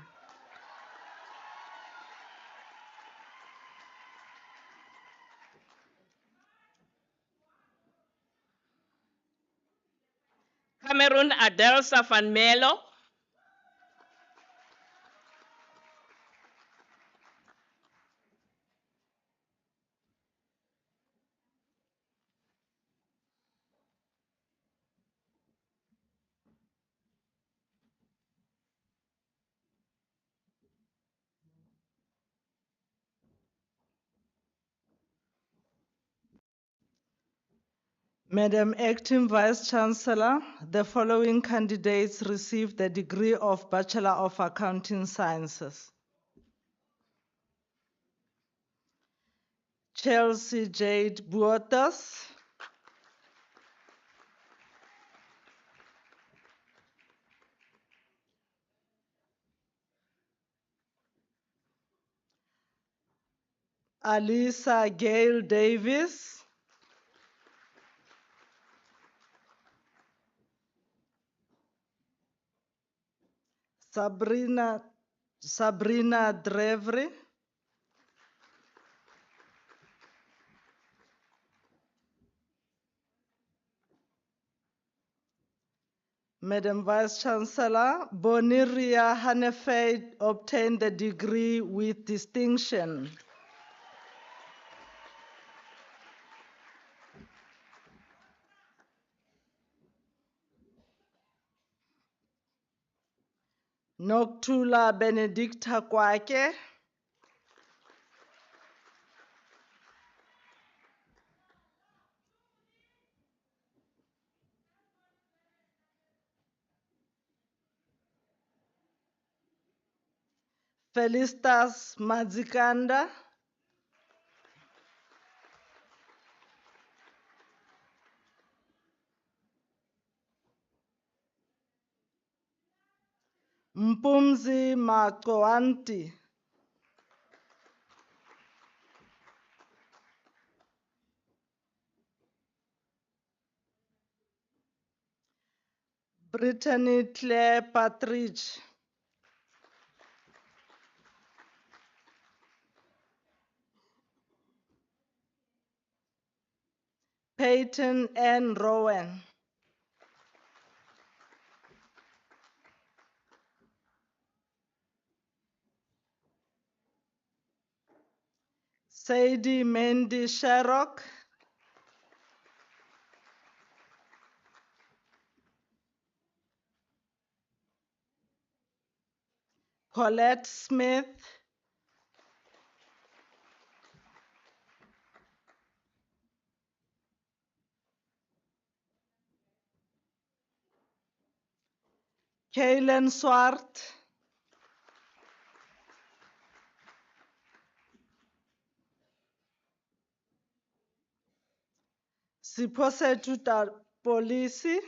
Cameroon Adelsa van Melo, Madam Acting Vice Chancellor, the following candidates received the degree of Bachelor of Accounting Sciences. Chelsea Jade Buotas, Alisa Gail Davis, Sabrina Drevry, Madam Vice Chancellor, Boniria Hanefeld obtained the degree with distinction. Noctula Benedicta Kwake, Felistas Mazikanda, Mpumzi Makoanti, Brittany Claire Partridge, Peyton N. Rowan, Sadie Mendy Sherrock, Colette Smith, Kaylin Swart, Siposetu Polisi,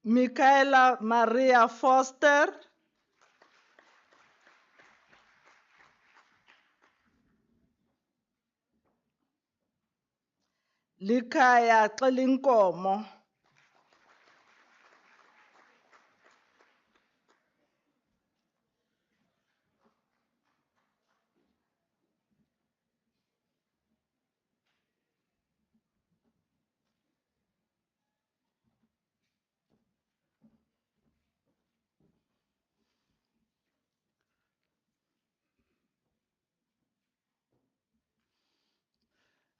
Michaela Maria Foster, Likaya Xelinkomo,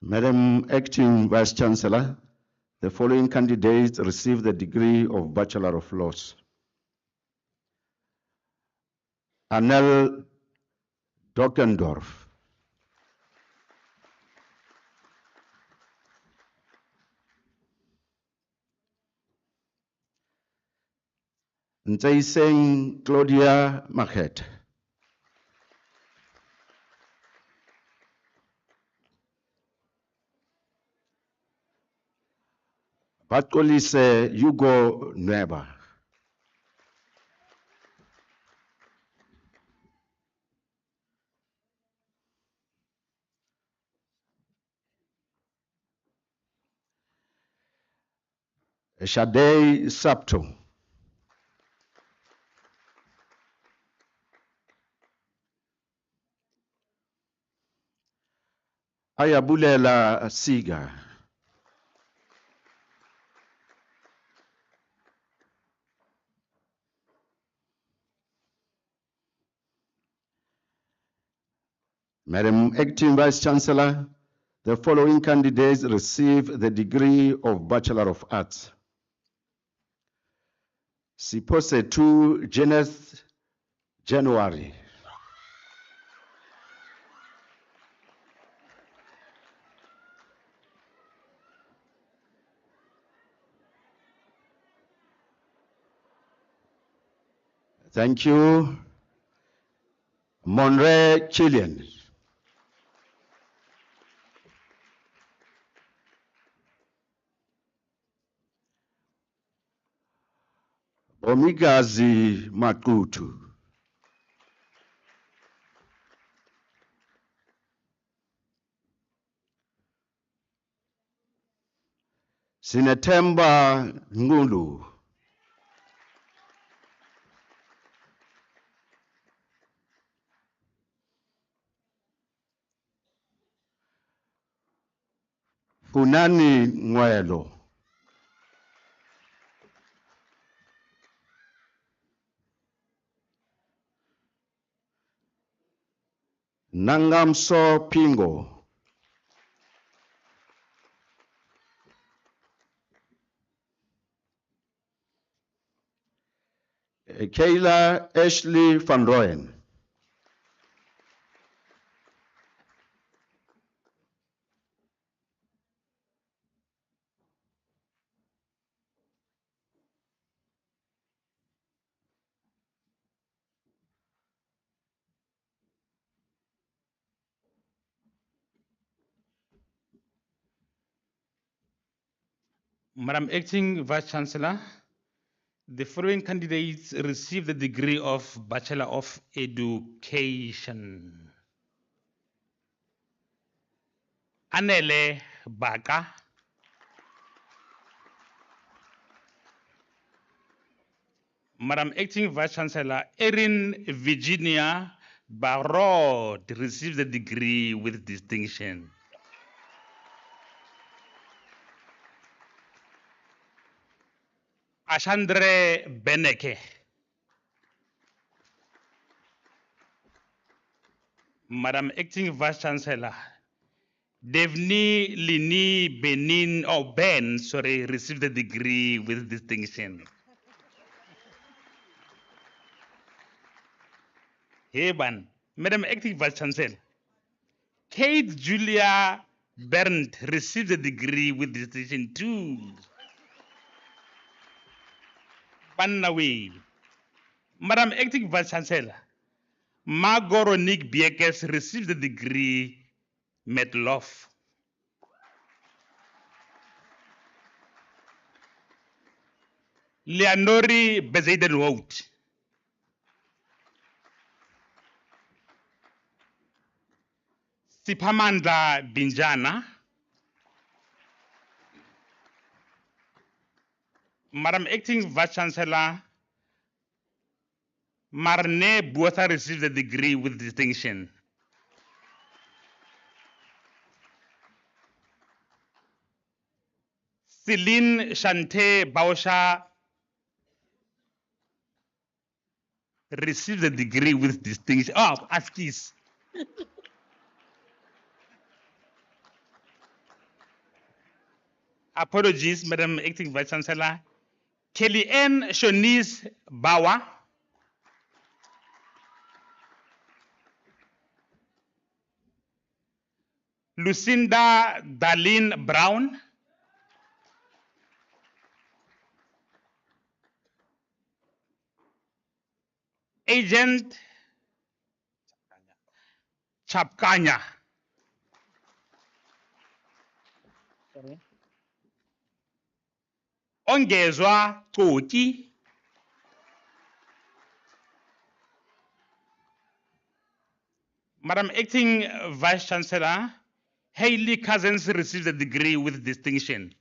Madam Acting Vice Chancellor, the following candidates received the degree of Bachelor of Laws. Anel Dockendorf, Ntsaiseng Claudia Machet, Batkolise Hugo Nweba, Shadei Sapto, Ayabulela Siga, Madam Acting Vice Chancellor, the following candidates receive the degree of Bachelor of Arts. Siposetu Jeneth January, thank you. Monre Chilean, Omigazi Makutu, Sinetemba Ngulu, Funani Nwelo, Nangamso Pingo, Kayla Ashley van Rooyen. Madam Acting Vice Chancellor, the following candidates received the degree of Bachelor of Education. Anele Baka, Madam Acting Vice Chancellor, Erin Virginia Barrod received the degree with distinction. Ashandre Beneke, Madam Acting Vice Chancellor, Devni Lini Benin received the degree with distinction. Heban, Madam Acting Vice Chancellor, Kate Julia Berndt received the degree with distinction too. Bannawi, Madam Acting Vice Chancellor, Margot Nick Biekes received the degree Metlof. Leonori Bezaidenwout, Sipamanda Binjana, Madam Acting Vice Chancellor, Marne Buotha received the degree with distinction. Celine Shante Bausha received the degree with distinction. Oh, Askis. Apologies, Madam Acting Vice Chancellor. Kelly Ann Shonice Bawa, Lucinda Darlene Brown, Agent Chapkanya, Ongezwa Toki, Madam Acting Vice Chancellor, Hayley Cousins received the degree with distinction.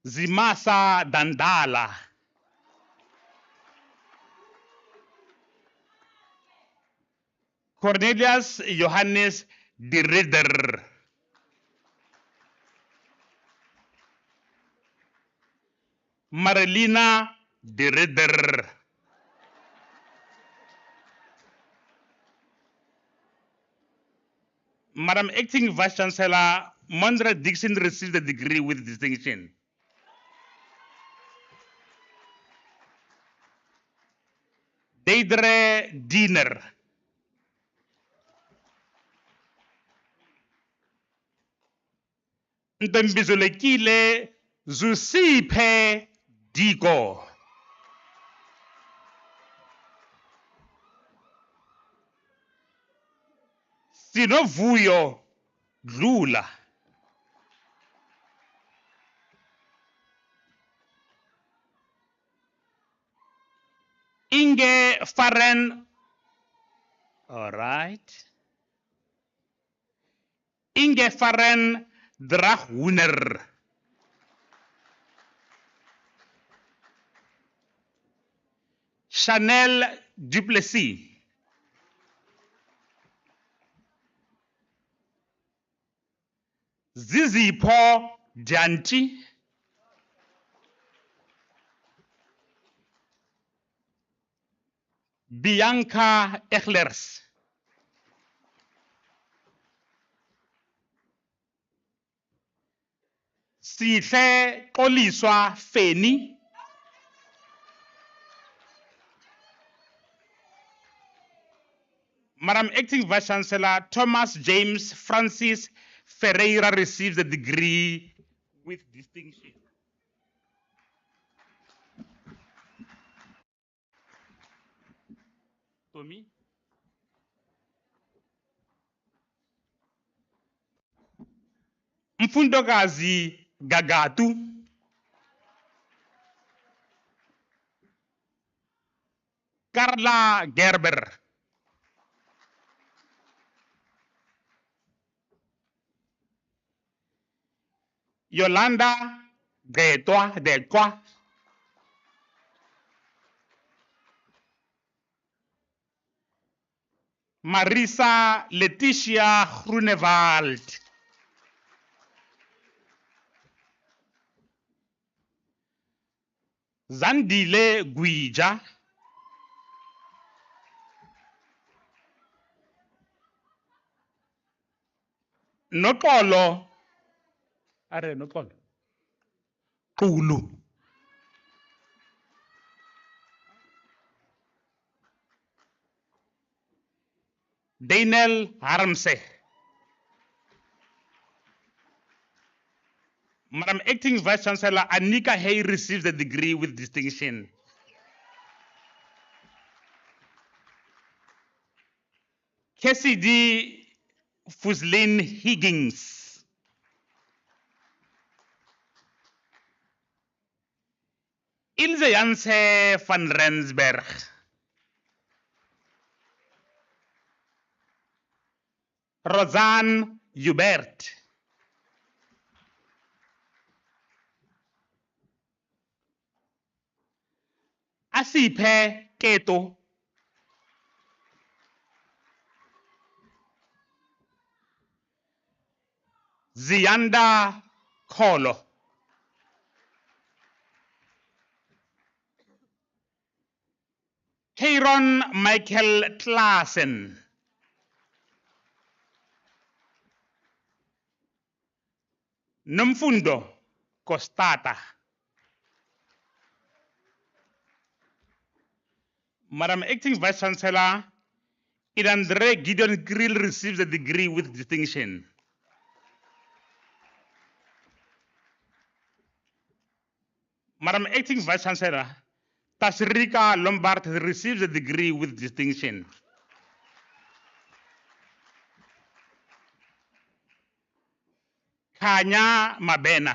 Zimasa Dandala, Cornelius Johannes de Ridder, Marilena de Ridder, Madam Acting Vice Chancellor, Mondra Dixon received the degree with distinction. Deidre Diener, Ntembizolekile Zusiphe Diko, Sinovuyo Dlula, Inge Faren, all right. Inge Faren Drachwuner, Chanel Duplessis, Zizipho Janti, Bianca Echlers, Sihle Xoliswa Feni, Madam Acting Vice Chancellor Thomas James Francis Ferreira receives the degree with distinction. Tommy? Mfundokazi Gagatu, Carla Gerber, Yolanda Deltois, Marisa Letitia Grunewald, Zandile Guija, Nopolo, are Nopolo, Kulu, Daniel Harmse. Madam Acting Vice Chancellor Anika Hay receives the degree with distinction. Cassidy Fuslin Higgins, Ilse Janse van Rensberg, Rosanne Hubert, Asiphe Keto, Zianda Kolo, Kieron Michael Klaasen, Nomfundo Costata, Madam Acting Vice Chancellor Idandre Gideon Grill receives the degree with distinction. Madam Acting Vice Chancellor Tasrika Lombard receives a degree with distinction. Kanya Mabena,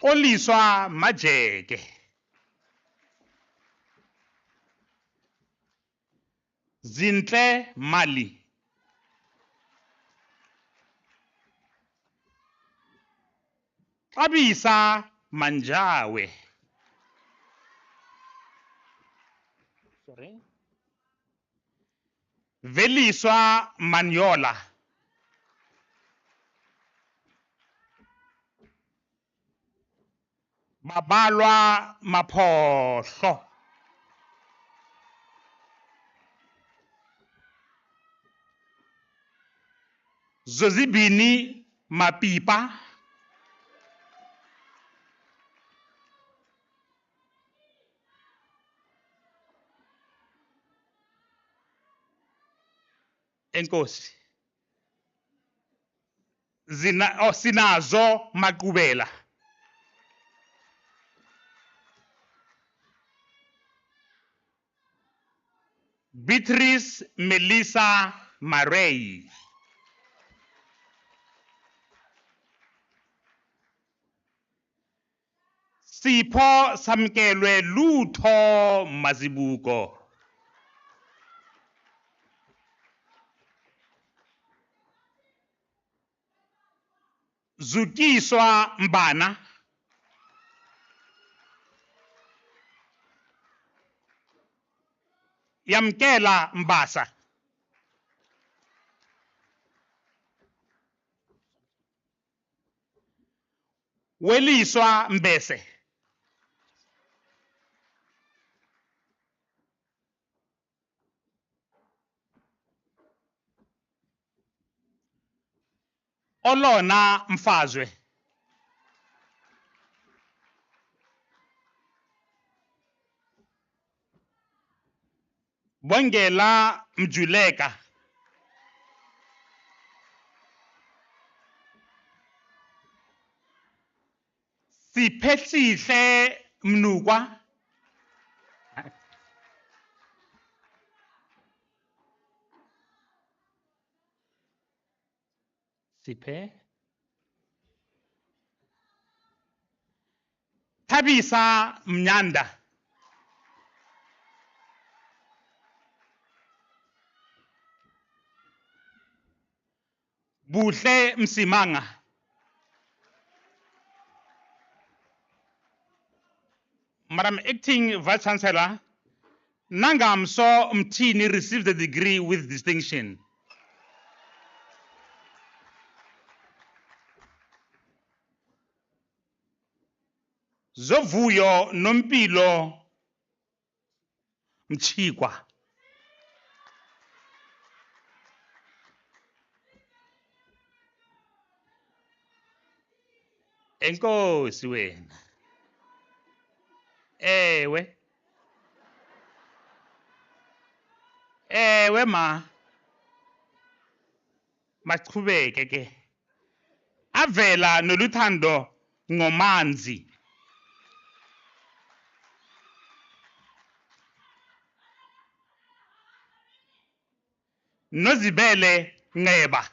Xoliswa Majeke, Zintle Mali, Abisa Manjawe, Veliswa Manyola, Babalwa Maphohlo, Zozibini Mapipa, Enkosi. Sinazo Makubela, Beatrice Melissa Marey, Sipho Samkelwe Lutho Mazibuko, Zukiswa Mbana, Yamkela Mbasa, Weliswa Mbese, Olona Mfazwe. Bongela Mjuleka. Siphetlihle Mnukwa. Siphe. Thabisa Mnyanda. Buhle Msimanga. Madam Acting Vice Chancellor, Nangamso Mtini received the degree with distinction. Zovuyo Nompilo Mchikwa. Enkosi wena. Ewe. Ewe ma. Machubeke ke. Avela noluthando ngomanzi. Nozibele ngeba.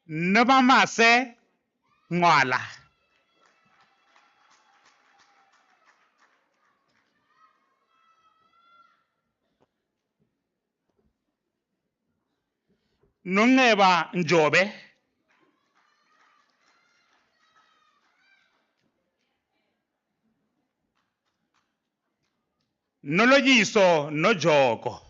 Nobamase ngwala. Nongeba njobe. Noloyiso nojoko.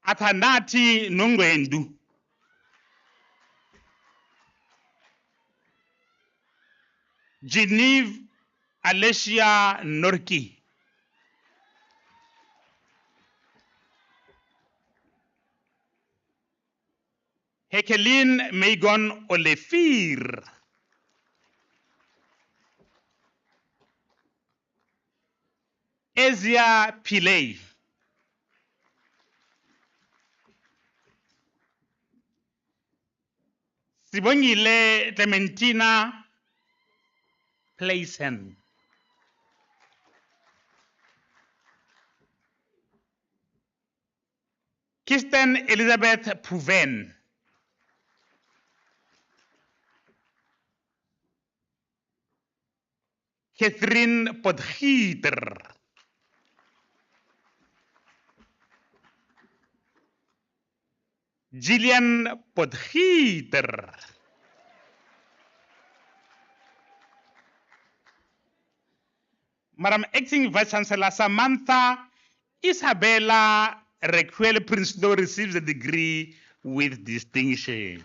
Athanati nongwendu. Geneve Alessia Norki. Hekelin Megon Olefir. Ezia Pillay. Sibongile Clementina Playson. Kirsten Elizabeth Puven. Catherine Potgieter. Gillian Potgieter. Madam Acting Vice Chancellor Samantha Isabella Requel Princeton receives a degree with distinction.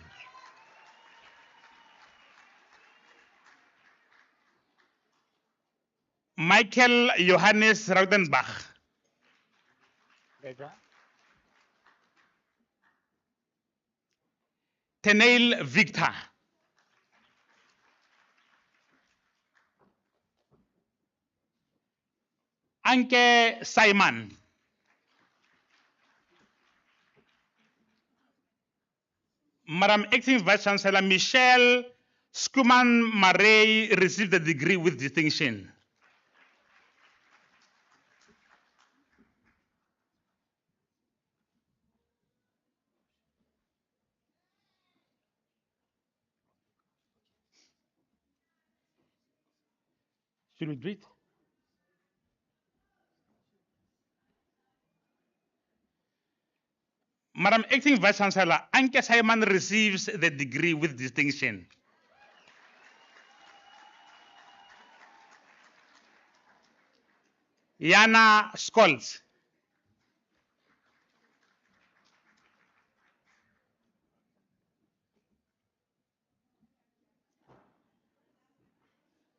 Michael Johannes Raudenbach. Tenail Victor. Anke Simon. Madam Acting Vice Chancellor Michelle Skuman Marais received the degree with distinction. Should we do it? Madam Acting Vice Chancellor, Anke Simon receives the degree with distinction. Yana Scholz.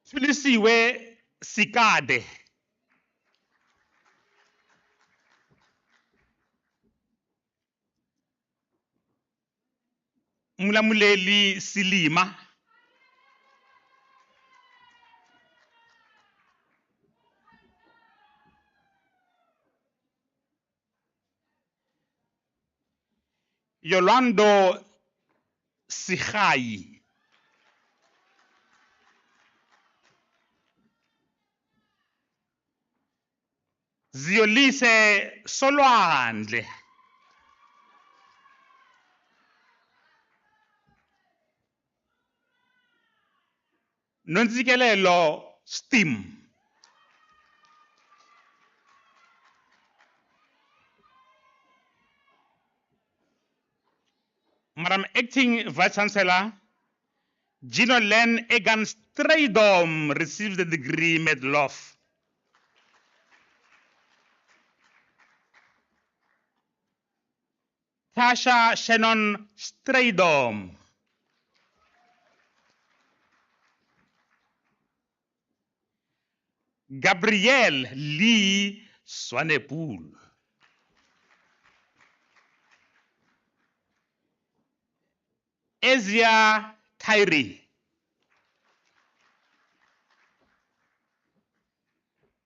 Tshilisiwe Sikade. Mulamuleli Silima. Yolando Sikhai. Ziyolise Solwandle. Nontsikelelo Steam. Madam Acting Vice Chancellor, Gino Len Egan Straydom receives the degree Medal of. Tasha Shannon Straydom. Gabrielle Lee Swanepoel. Asia Tyree.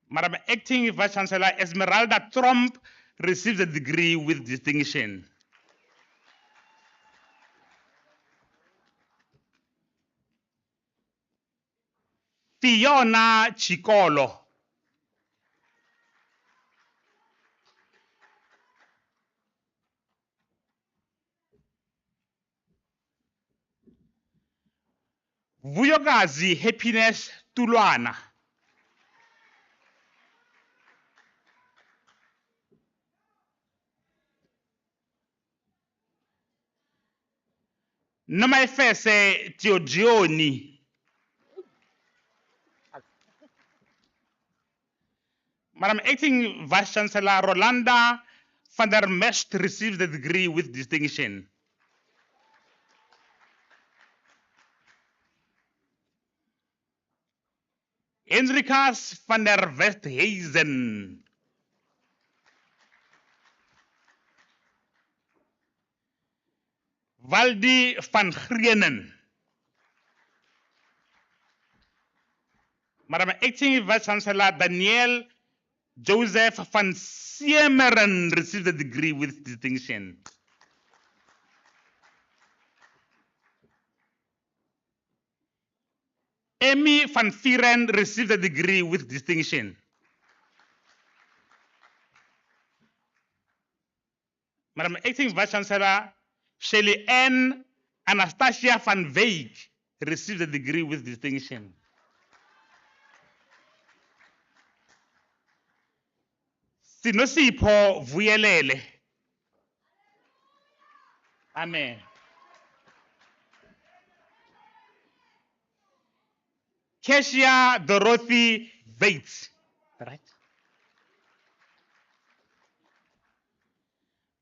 Madam Acting Vice Chancellor Esmeralda Trump receives a degree with distinction. Fiona Chikolo. Vuyokazi Happiness Tulwana. Nomaefese Teogioni. Madam Acting Vice Chancellor Rolanda van der Mest receives the degree with distinction. Hendrikas van der Westhuizen. Waldi van Grienen. Madam Acting Vice Chancellor Daniel Joseph van Siemeren receives the degree with distinction. Amy van Vieren receives the degree with distinction. Madam Acting Vice Chancellor Shelley Ann Anastasia van Veek receives the degree with distinction. Sinosipho Vuyelele. Amen. Kesia Dorothy Bates. Right.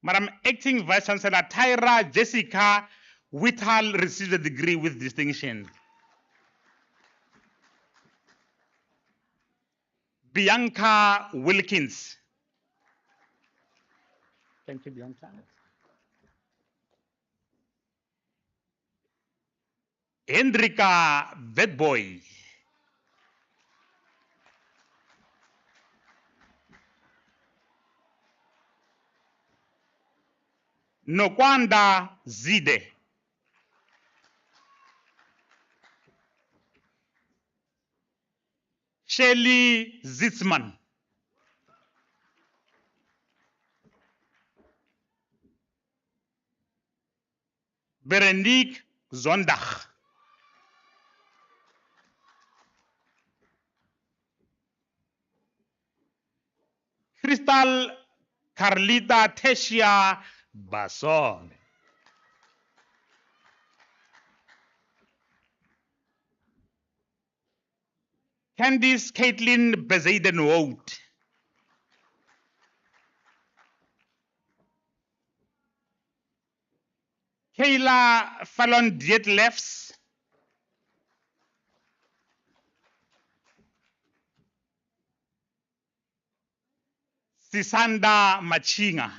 Madam Acting Vice Chancellor Tyra Jessica Whitall receives a degree with distinction. Bianca Wilkins. Thank you, Bianca. Hendrika Bedboy. Nokwanda Zide. Shelley Zitzman. Berenique Zondag. Crystal Carlita Tesia Basson. Candice Caitlin Bezaiden Wout. Kayla Fallon Dietlefs. Sisanda Machinga.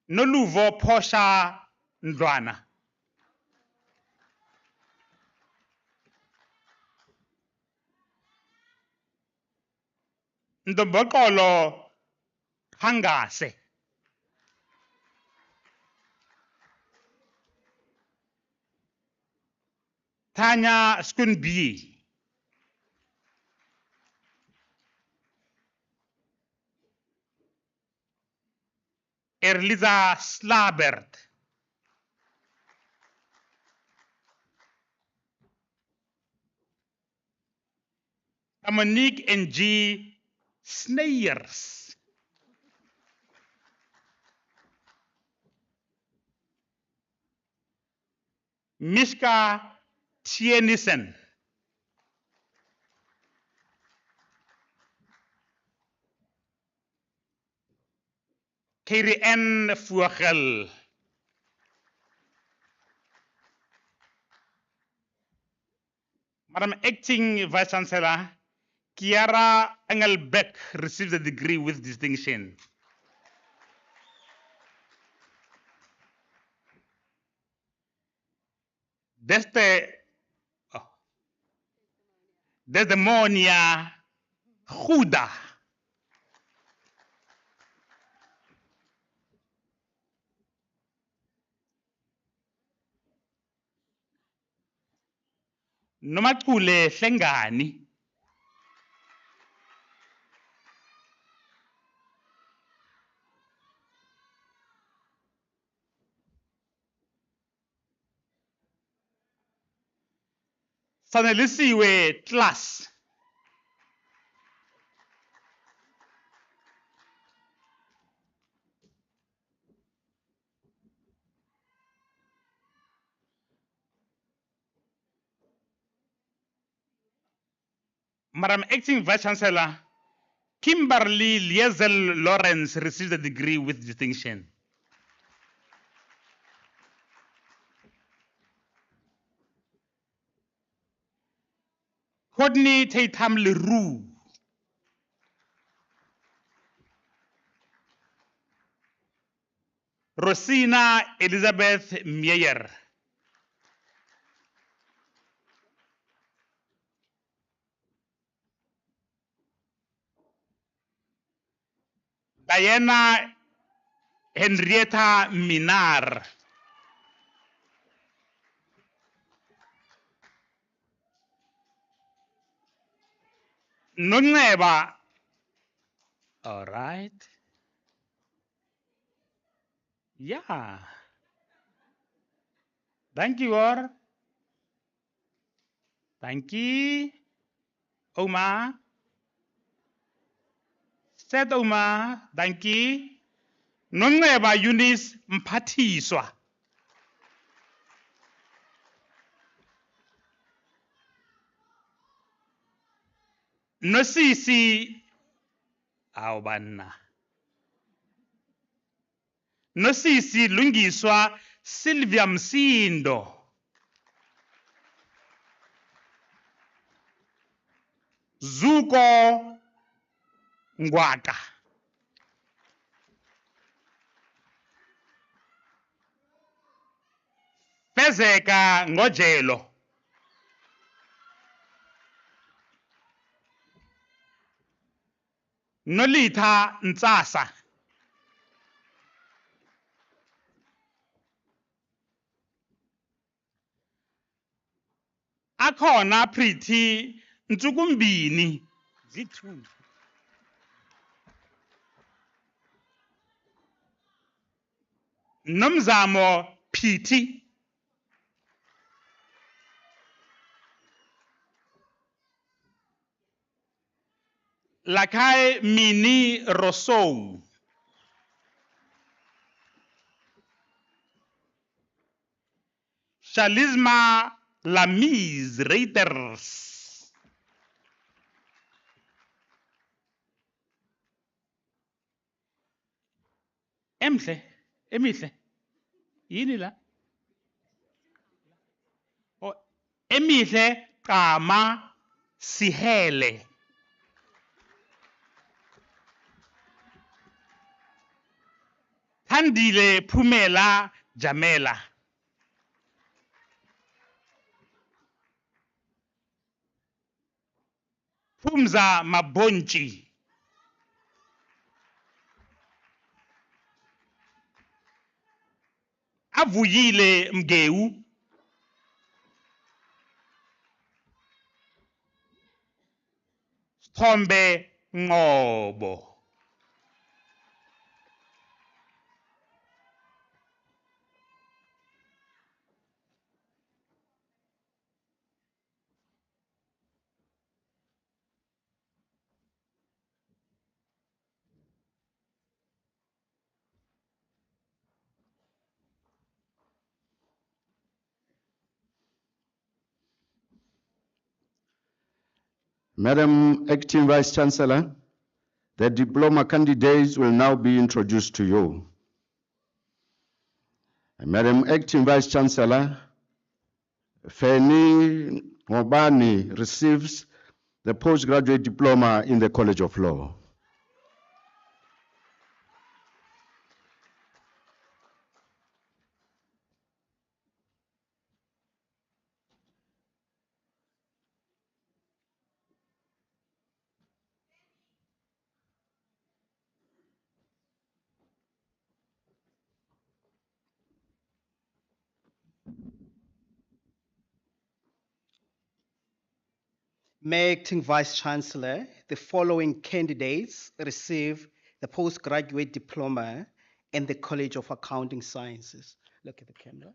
Noluvo Posha Ndwana. Ndobokolo Hangase. Tanya Skunbi. Erliza Slabert. Monique N.G. Sneyers. Mishka Tienisen. Katie N. Fuachel. Madam Acting Vice Chancellor, Kiara Engelbeck received the degree with distinction. Desdemonia Huda. Nomatkule Hlengani. Sanelisiwe class. Madam Acting Vice Chancellor, Kimberly Liesel Lawrence received the degree with distinction. Courtney Tatum Leroux. Rosina Elizabeth Meyer. Diana Henrietta Minar. Noneba. All right. Yeah. Thank you, all. Thank you. Oma. Said Oma. Thank you. Noneba Eunice Mpathiswa. Nosisi Aubana. Nosisi Lungiswa Sylvia Msindo. Zuko Ngwaka. Fezeka Ngojelo. Nolita Ntsasa. Akhona Pretty Ntsukumbini. Zithu. Nomzamo Piti. Lakai Mini Rousseau. Shalisma Lamise Reuters. Emihle. Yini la? Oh, Emihle Kama Sihele. Thandile Phumela Jamela. Phumza Mabonchi. Avuyile Mgeu. Sithombe Ngobo. Madam Acting Vice Chancellor, the diploma candidates will now be introduced to you. Madam Acting Vice Chancellor, Feni Ngobani receives the postgraduate diploma in the College of Law. Acting Vice Chancellor, the following candidates receive the postgraduate diploma in the College of Accounting Sciences. Look at the camera.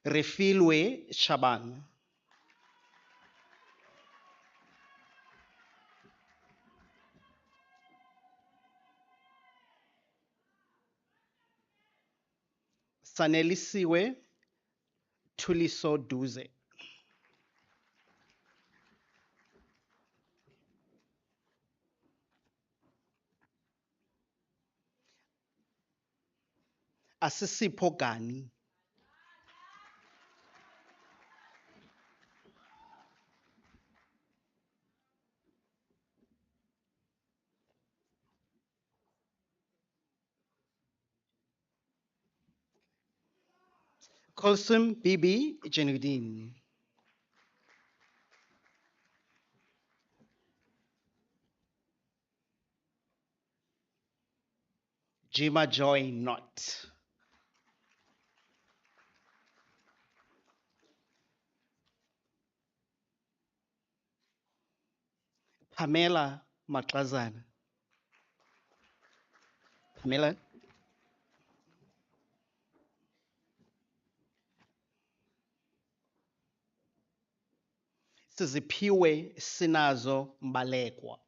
Refilwe Shaban. Sanelisiwe Tuliso Duze. Asisipo Gani. Kulsum Bibi Janudin. Jima Joy Not. Pamela Matlazana. Pamela. Siziphiwe Sinazo Mbalekwa.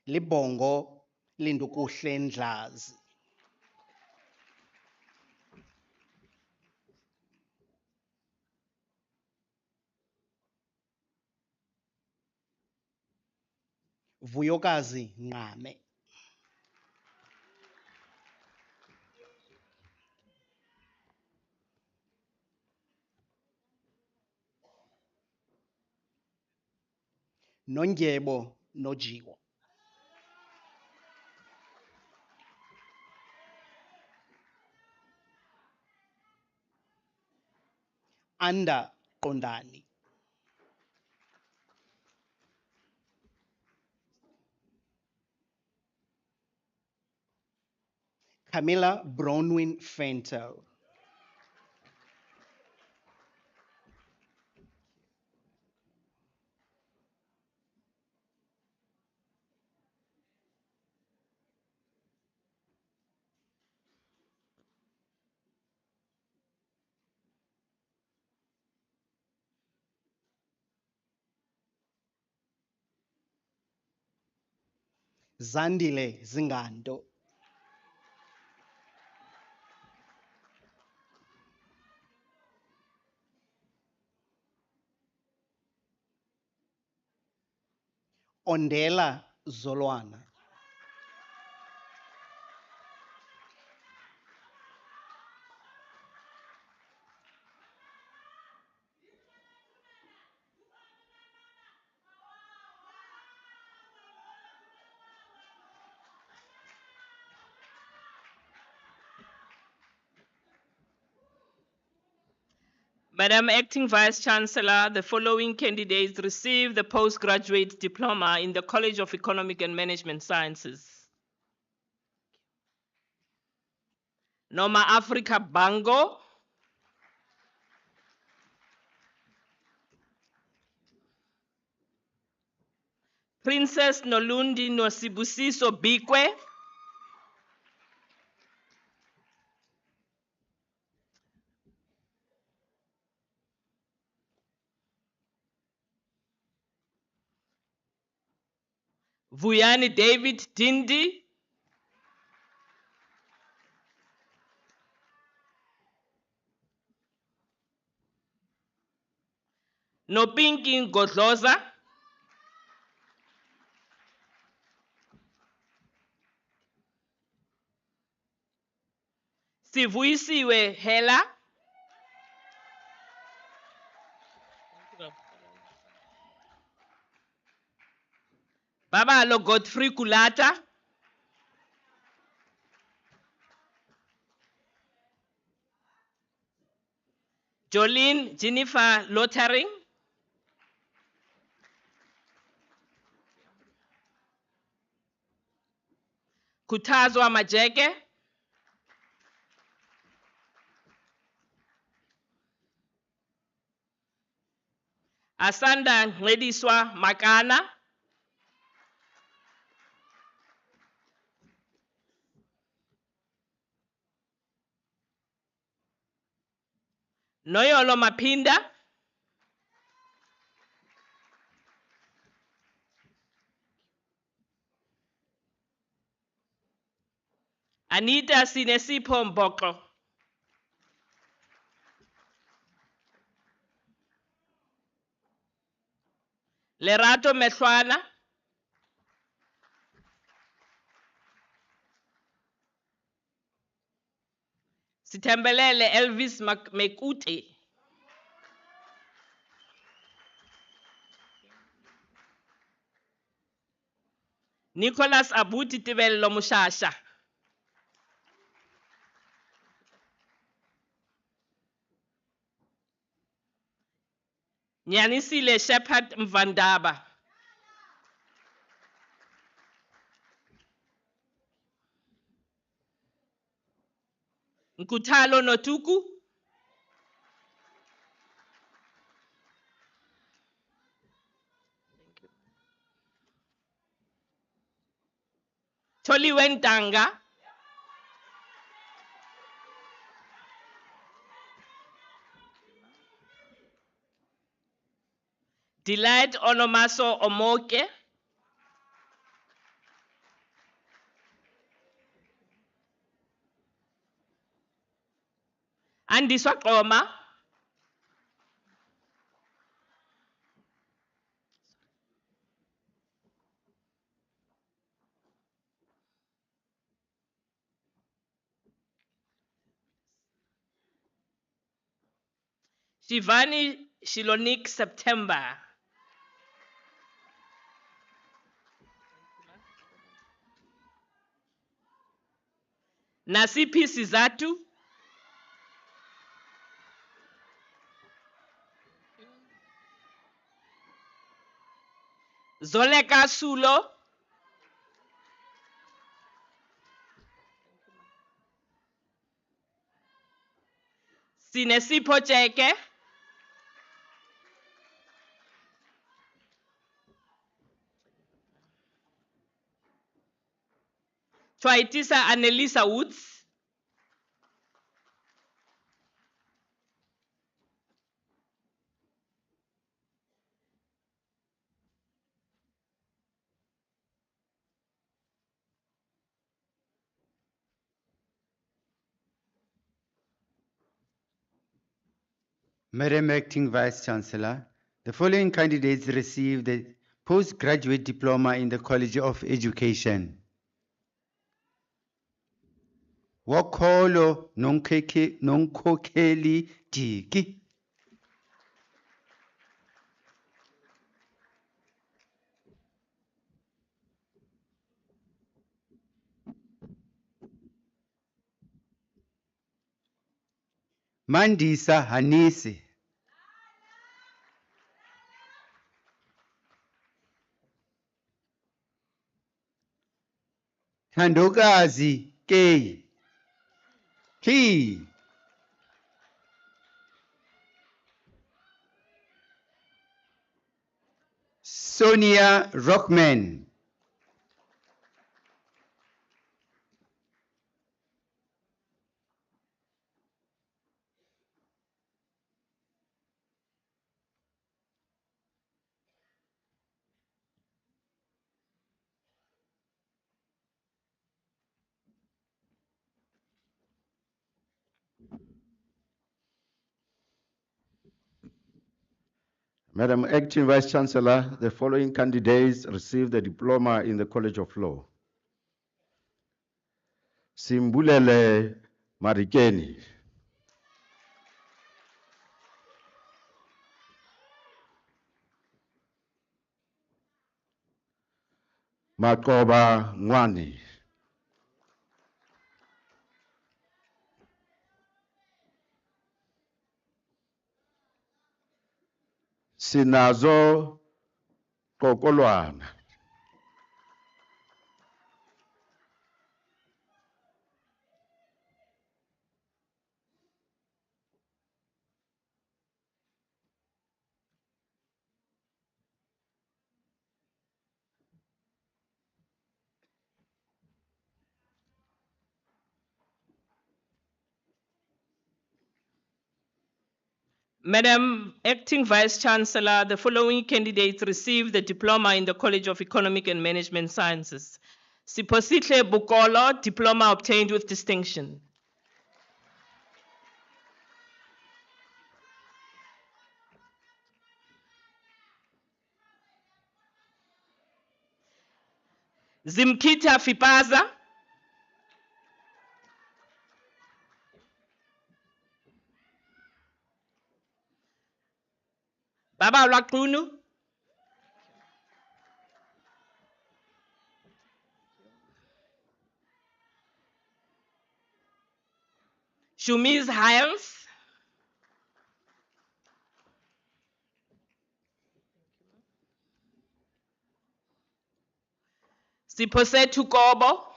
Libongo Lindukuhle Ndlazi. Vuyokazi Ngame. Nondyebo Nojiwa. Anda Kondani. Camilla Bronwyn Fento. Zandile Zingando. Ondela Zolwana. Madam Acting Vice Chancellor, the following candidates received the postgraduate diploma in the College of Economic and Management Sciences. Noma Africa Bango, Princess Nolundi Nosibusiso Bikwe, Vuyani David Dindi, Nopinki Godloza, Sivuyisiwe Hela, Babalo Godfrey Kulata, Jolene Jennifer Lothering, Kutazwa Majeke, Asanda Nglediswa Makana, Noyolo Mapinda, Anita Sinesipho Mboko, Lerato Mehlwana, Sitembelele Elvis Mekuti, Nicholas Abuti Tibello Mushasha, Nyanisile Shepherd Mvandaba, Nkutalo Notuku, Toli Wentanga, Delight Onomaso Omoke, Andiswa Koma, Shivani Shilonik September, Nasipi Sizatu, Zoleka Sulo, Sinesipho Cheke, Twaitisa Annelisa Woods, Madam Acting Vice Chancellor, the following candidates received the postgraduate diploma in the College of Education. Wokolo Nonkokheli Diki, Mandisa Hanisi, Thandokazi K. T. Sonia Rockman. Madam Acting Vice Chancellor, the following candidates received a diploma in the College of Law. Simbulele Marikeni. Makoba Mwani. Sinazo Kokolwana. Madam Acting Vice Chancellor, the following candidates received the diploma in the College of Economic and Management Sciences. Siposihle Bukolo, diploma obtained with distinction. Zimkita Fipaza. Baba Lakunu. Shumiz Hiles. Sipose Tukobo.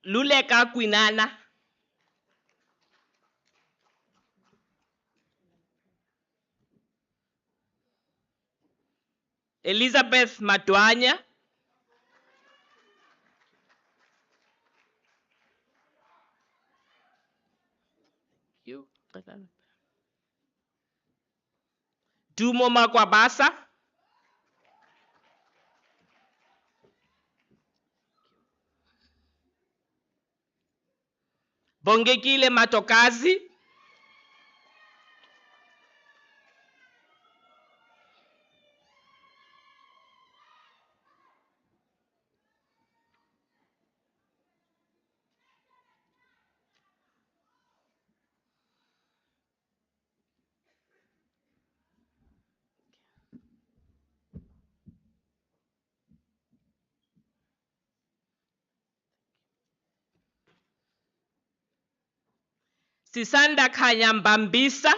Luleka Kwinana. Elizabeth Matwanya. Dumo Makwabasa. Bongekile Matokazi. Sisanda Kanyambambisa.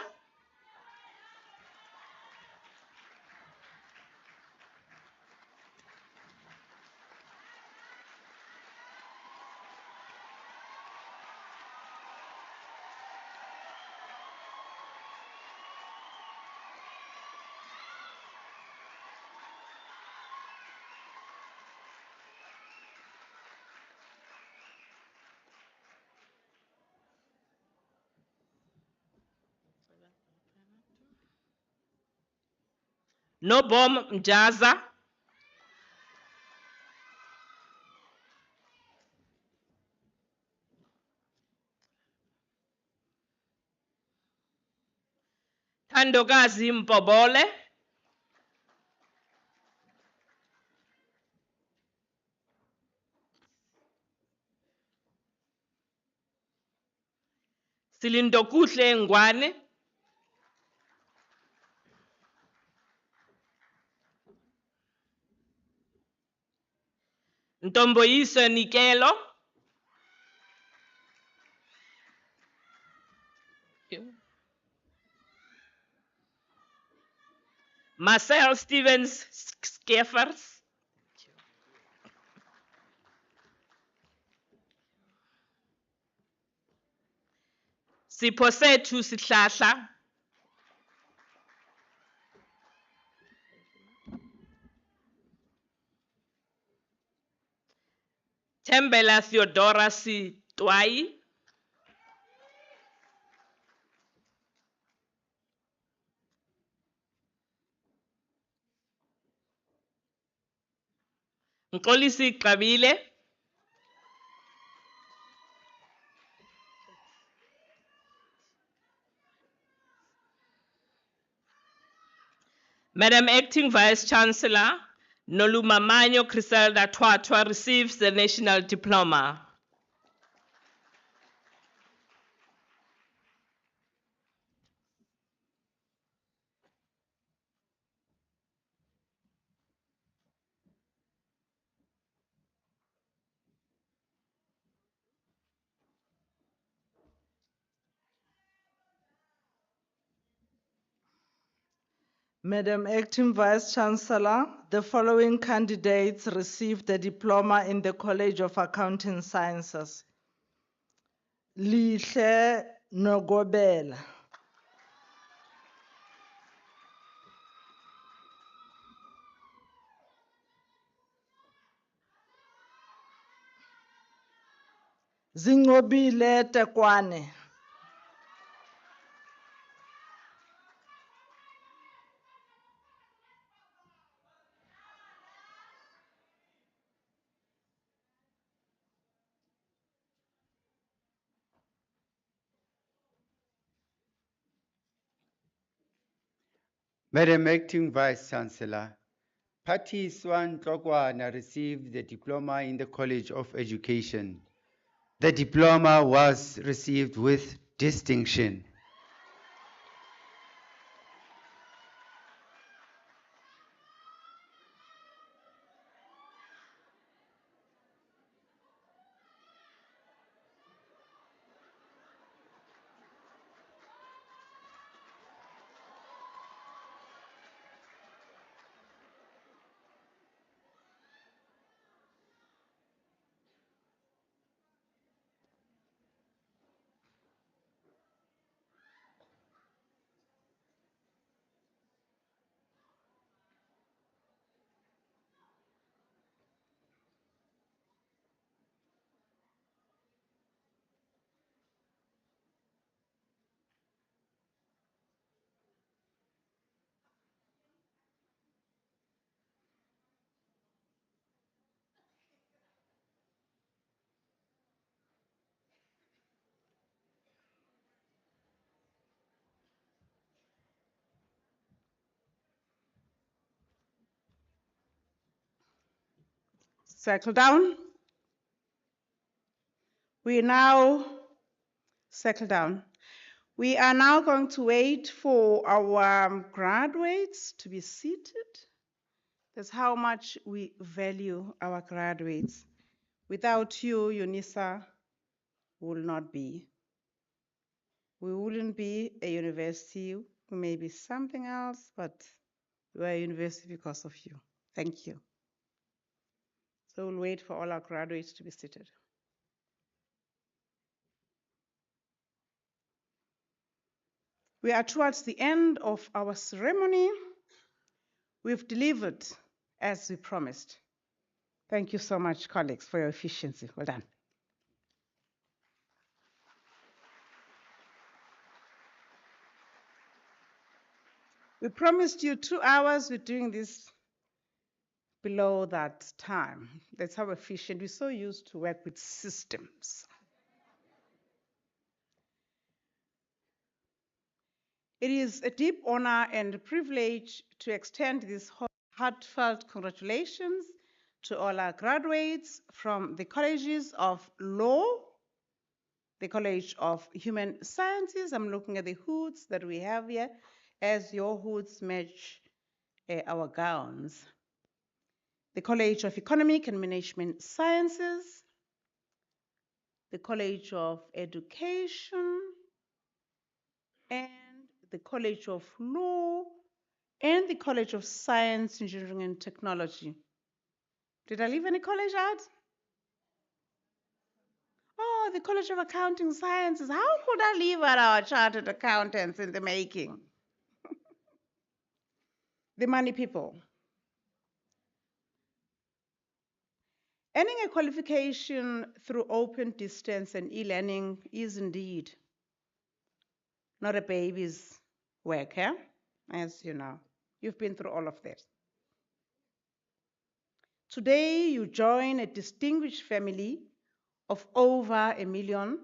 Nobom Mjaza. Thandokazi Mpobole. Silindokuhle Ngwane. Ntomboyiso Nikelo. Marcel Stevens Skeefers. Siposethu Sihlahla. Tembela Theodora Sitwai. Nkolisi Qabile. Madam Acting Vice Chancellor, Nolumamanyo Criselda Twatwa receives the National Diploma. Madam Acting Vice Chancellor, the following candidates received the diploma in the College of Accounting Sciences. Lihle Nogobela. Zingobile Tekwane. Madam Acting Vice Chancellor, Patty Swan Tlokwana received the diploma in the College of Education. The diploma was received with distinction. Settle down. We now settle down. We are now going to wait for our graduates to be seated. That's how much we value our graduates. Without you, UNISA will not be. We wouldn't be a university. We may be something else, but we are a university because of you. Thank you. So we'll wait for all our graduates to be seated. We are towards the end of our ceremony. We've delivered as we promised. Thank you so much, colleagues, for your efficiency. Well done. We promised you 2 hours. We're doing this below that time. That's how efficient. We're so used to work with systems. It is a deep honor and a privilege to extend these heartfelt congratulations to all our graduates from the colleges of law, the College of Human Sciences. I'm looking at the hoods that we have here as your hoods match our gowns. The College of Economic and Management Sciences, the College of Education, and the College of Law and the College of Science, Engineering and Technology. Did I leave any college out? Oh, the College of Accounting Sciences. How could I leave out our chartered accountants in the making? The money people. Earning a qualification through open distance and e-learning is indeed not a baby's work, as you know. You've been through all of this. Today, you join a distinguished family of over 1 million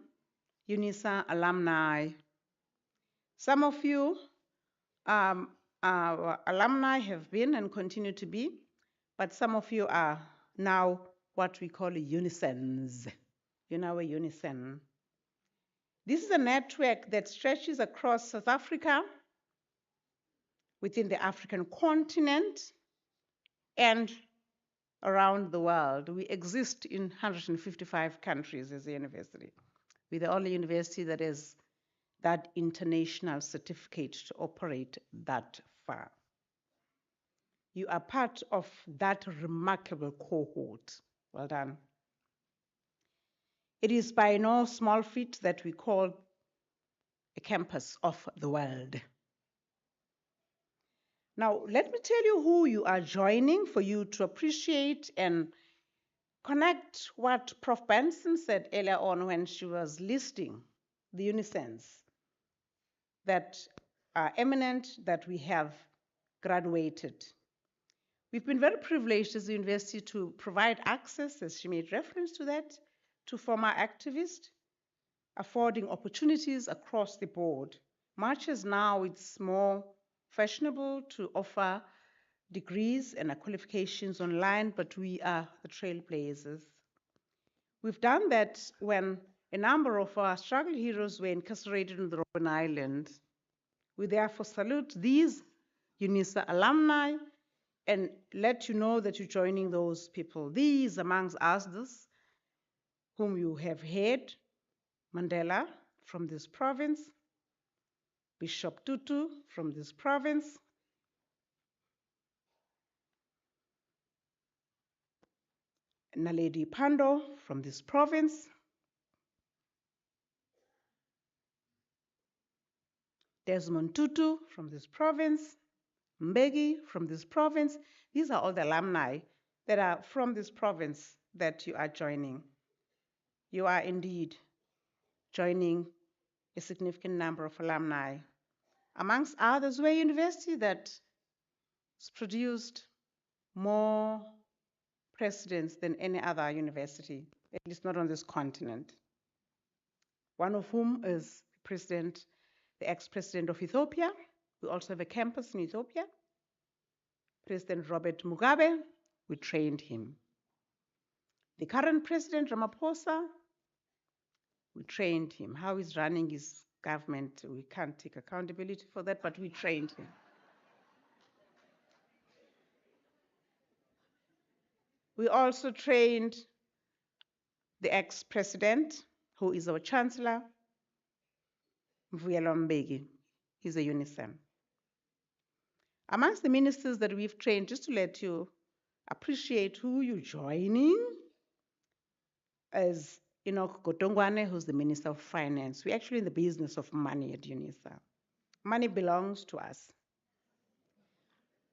UNISA alumni. Some of you our alumni have been and continue to be, but some of you are now what we call unisans. You know a unison. This is a network that stretches across South Africa, within the African continent, and around the world. We exist in 155 countries as a university. We're the only university that has that international certificate to operate that far. You are part of that remarkable cohort. Well done. It is by no small feat that we call a campus of the world. Now, let me tell you who you are joining for you to appreciate and connect what Prof. Benson said earlier on when she was listing the unisons that are eminent, that we have graduated. We've been very privileged as a university to provide access, as she made reference to that, to former activists, affording opportunities across the board. Much as now it's more fashionable to offer degrees and qualifications online, but we are the trailblazers. We've done that when a number of our struggle heroes were incarcerated on the Robben Island. We therefore salute these UNISA alumni and let you know that you're joining those people. These, amongst others, whom you have heard, Mandela from this province, Bishop Tutu from this province, Naledi Pandor from this province, Desmond Tutu from this province, Mbeki from this province. These are all the alumni that are from this province that you are joining. You are indeed joining a significant number of alumni. Amongst others, we're a university that has produced more presidents than any other university, at least not on this continent. One of whom is the ex-president of Ethiopia. We also have a campus in Ethiopia. President Robert Mugabe, we trained him. The current president, Ramaphosa, we trained him. How he's running his government, we can't take accountability for that, but we trained him. We also trained the ex-president, who is our Chancellor, Vuyelwa Mbeki. He's a UNISEM. Amongst the ministers that we've trained, just to let you appreciate who you're joining, is Enoch Gotongwane, who's the Minister of Finance. We're actually in the business of money at UNISA. Money belongs to us.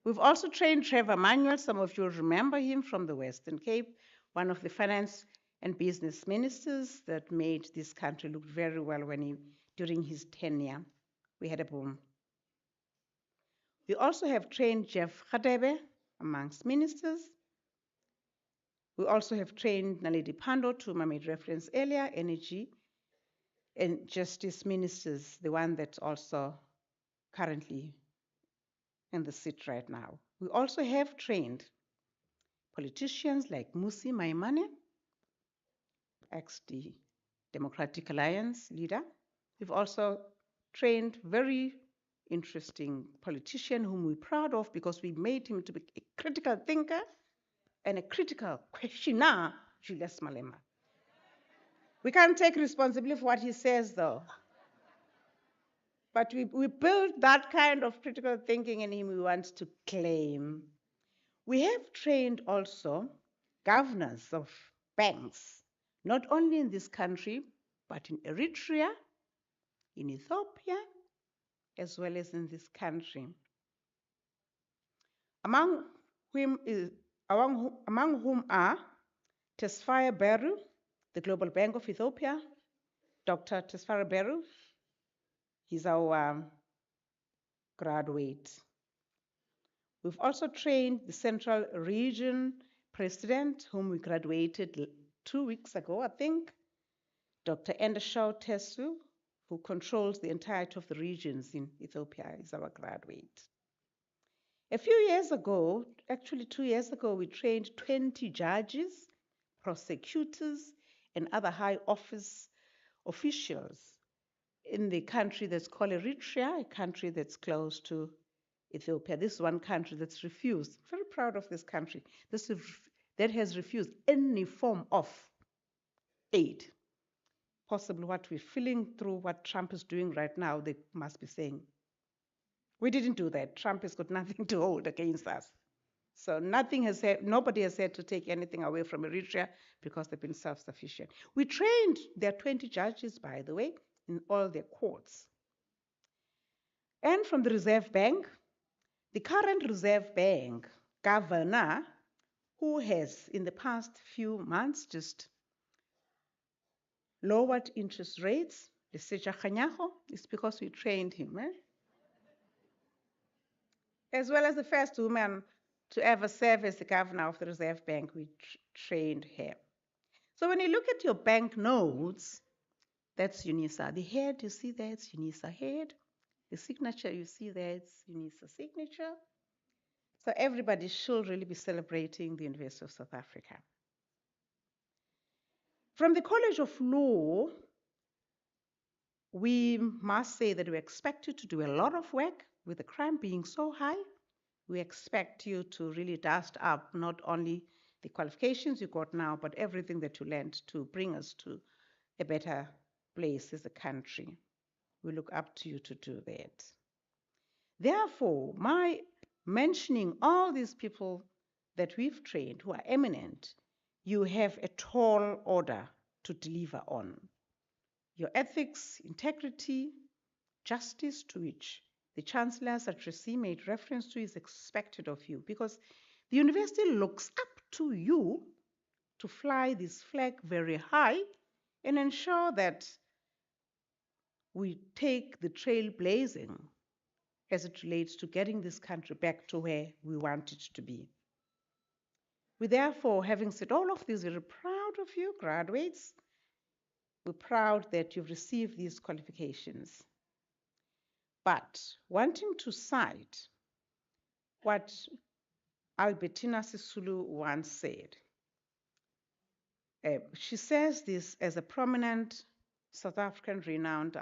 We've also trained Trevor Manuel. Some of you remember him from the Western Cape, one of the finance and business ministers that made this country look very well during his tenure. We had a boom. We also have trained Jeff Radebe amongst ministers. We also have trained Naledi Pandor, to whom I made reference earlier, energy and justice ministers, the one that's also currently in the seat right now. We also have trained politicians like Musi Maimane, ex-Democratic Alliance leader. We've also trained very interesting politician whom we're proud of because we made him to be a critical thinker and a critical questioner, Julius Malema. We can't take responsibility for what he says, though. But we built that kind of critical thinking in him we want to claim. We have trained also governors of banks, not only in this country, but in Eritrea, in Ethiopia, as well as in this country. Among whom are Tesfaye Beru, the Global Bank of Ethiopia, Dr. Tesfaye Beru, he's our graduate. We've also trained the Central Region President, whom we graduated 2 weeks ago, I think, Dr. Endeshaw Tesu, who controls the entirety of the regions in Ethiopia, is our graduate. A few years ago, actually 2 years ago, we trained 20 judges, prosecutors, and other high office officials in the country that's called Eritrea, a country that's close to Ethiopia. This is one country that's refused, very proud of this country, that has refused any form of aid. Possibly what we're feeling through what Trump is doing right now, they must be saying, we didn't do that. Trump has got nothing to hold against us. So nobody has had to take anything away from Eritrea because they've been self-sufficient. We trained their 20 judges, by the way, in all their courts. And from the Reserve Bank, the current Reserve Bank governor, who has in the past few months just lowered interest rates, Lesetja Kganyago, is because we trained him. As well as the first woman to ever serve as the governor of the Reserve Bank, we trained her. So when you look at your bank notes, that's UNISA. The head, you see there, it's UNISA head. The signature, you see there, it's UNISA signature. So everybody should really be celebrating the University of South Africa. From the College of Law, we must say that we expect you to do a lot of work with the crime being so high. We expect you to really dust up not only the qualifications you got now, but everything that you learned to bring us to a better place as a country. We look up to you to do that. Therefore, my mentioning all these people that we've trained who are eminent, you have a tall order to deliver on. Your ethics, integrity, justice, to which the Chancellor Satrisi made reference to, is expected of you, because the university looks up to you to fly this flag very high and ensure that we take the trail blazing as it relates to getting this country back to where we want it to be. We therefore, having said all of this, we're proud of you, graduates. We're proud that you've received these qualifications. But wanting to cite what Albertina Sisulu once said, she says this as a prominent South African renowned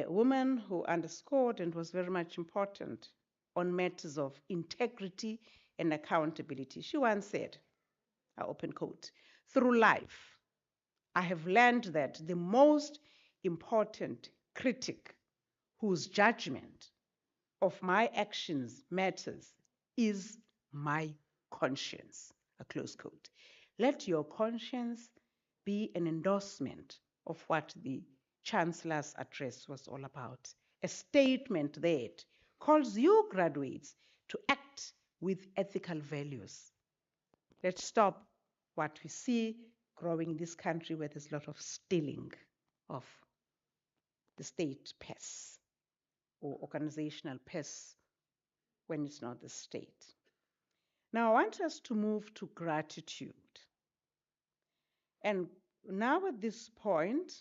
woman who underscored and was very much important on matters of integrity and accountability. She once said, I open quote, "Through life, I have learned that the most important critic whose judgment of my actions matters is my conscience," a close quote. Let your conscience be an endorsement of what the Chancellor's address was all about, a statement that calls you graduates to act with ethical values. Let's stop what we see growing in this country where there's a lot of stealing of the state purse or organizational purse when it's not the state. Now, I want us to move to gratitude. And now at this point,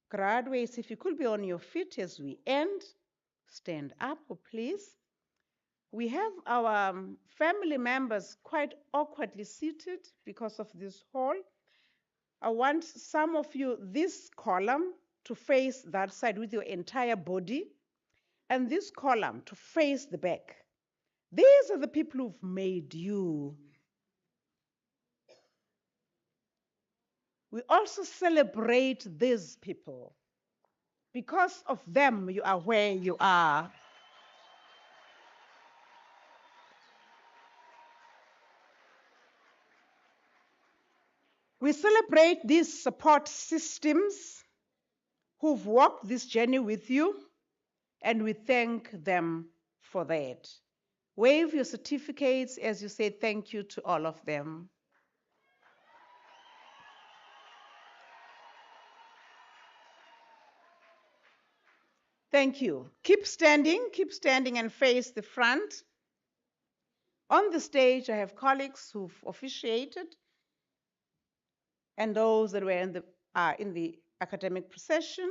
graduates, if you could be on your feet as we end, stand up, please. We have our family members quite awkwardly seated because of this hall. I want some of you, this column, to face that side with your entire body, and this column to face the back. These are the people who've made you. We also celebrate these people. Because of them, you are where you are. We celebrate these support systems who've walked this journey with you, and we thank them for that. Wave your certificates as you say thank you to all of them. Thank you. Keep standing and face the front. On the stage, I have colleagues who've officiated and those that were in the academic procession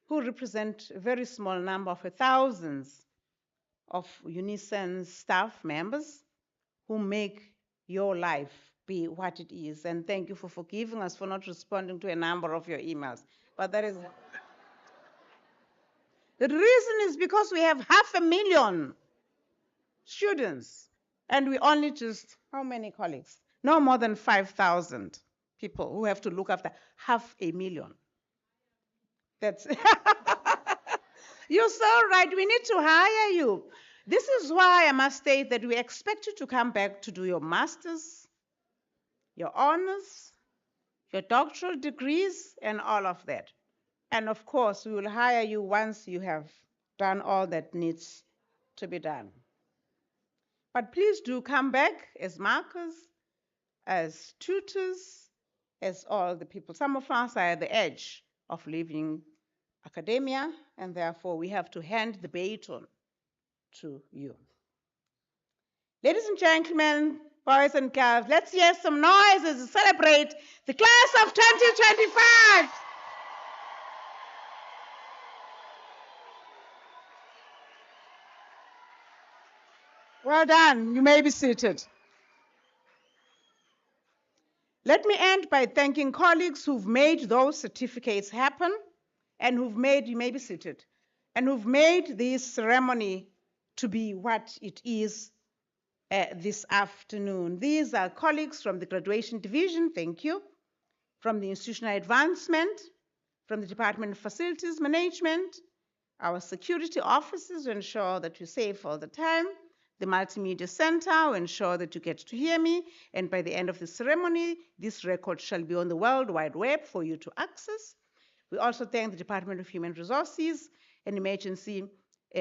who represent a very small number of thousands of UNISAN staff members who make your life be what it is. And thank you for forgiving us for not responding to a number of your emails. But that is the reason is because we have 500,000 students, and we only just, how many colleagues? No more than 5,000 people who have to look after 500,000. That's you're so right. We need to hire you. This is why I must state that we expect you to come back to do your master's, your honors, your doctoral degrees, and all of that. And of course, we will hire you once you have done all that needs to be done. But please do come back as markers, as tutors, as all the people. Some of us are at the edge of leaving academia, and therefore we have to hand the baton to you. Ladies and gentlemen, boys and girls, let's hear some noise as we celebrate the class of 2025. Well done. You may be seated. Let me end by thanking colleagues who've made those certificates happen and who've made, you may be seated, and who've made this ceremony to be what it is this afternoon. These are colleagues from the graduation division, thank you, from the institutional advancement, from the Department of Facilities Management, our security officers to ensure that you're safe all the time, the Multimedia Center will ensure that you get to hear me, and by the end of the ceremony, this record shall be on the World Wide Web for you to access. We also thank the Department of Human Resources and Emergency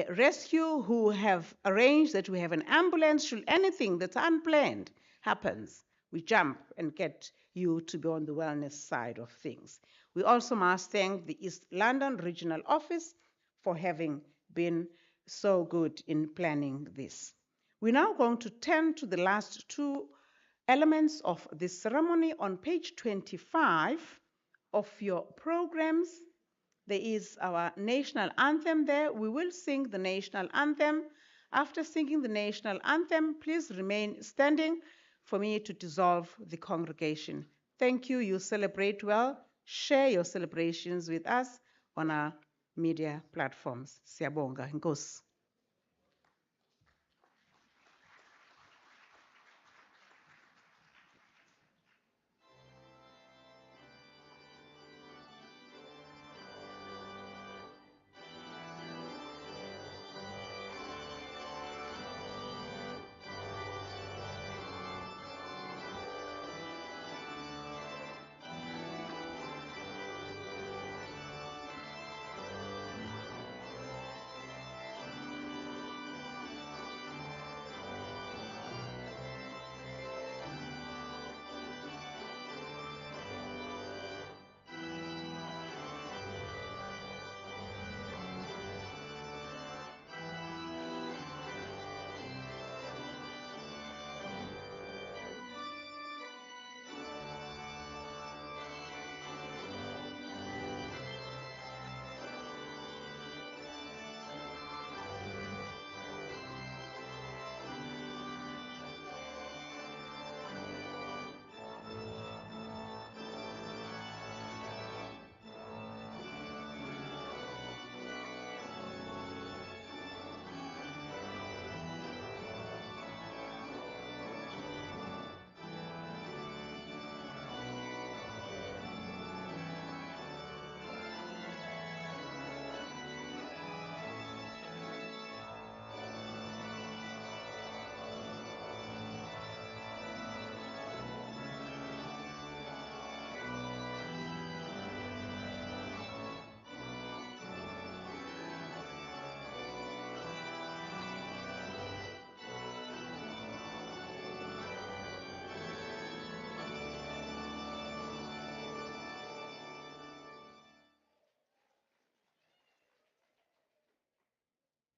Rescue who have arranged that we have an ambulance should anything that's unplanned happens. We jump and get you to be on the wellness side of things. We also must thank the East London Regional Office for having been so good in planning this. We're now going to turn to the last two elements of this ceremony. On page 25 of your programs, there is our national anthem there. We will sing the national anthem. After singing the national anthem, please remain standing for me to dissolve the congregation. Thank you. You celebrate well. Share your celebrations with us on our media platforms. Siyabonga. Nkosi.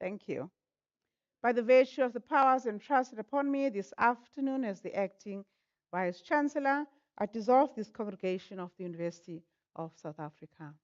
Thank you. By the virtue of the powers entrusted upon me this afternoon as the acting Vice Chancellor, I dissolve this congregation of the University of South Africa.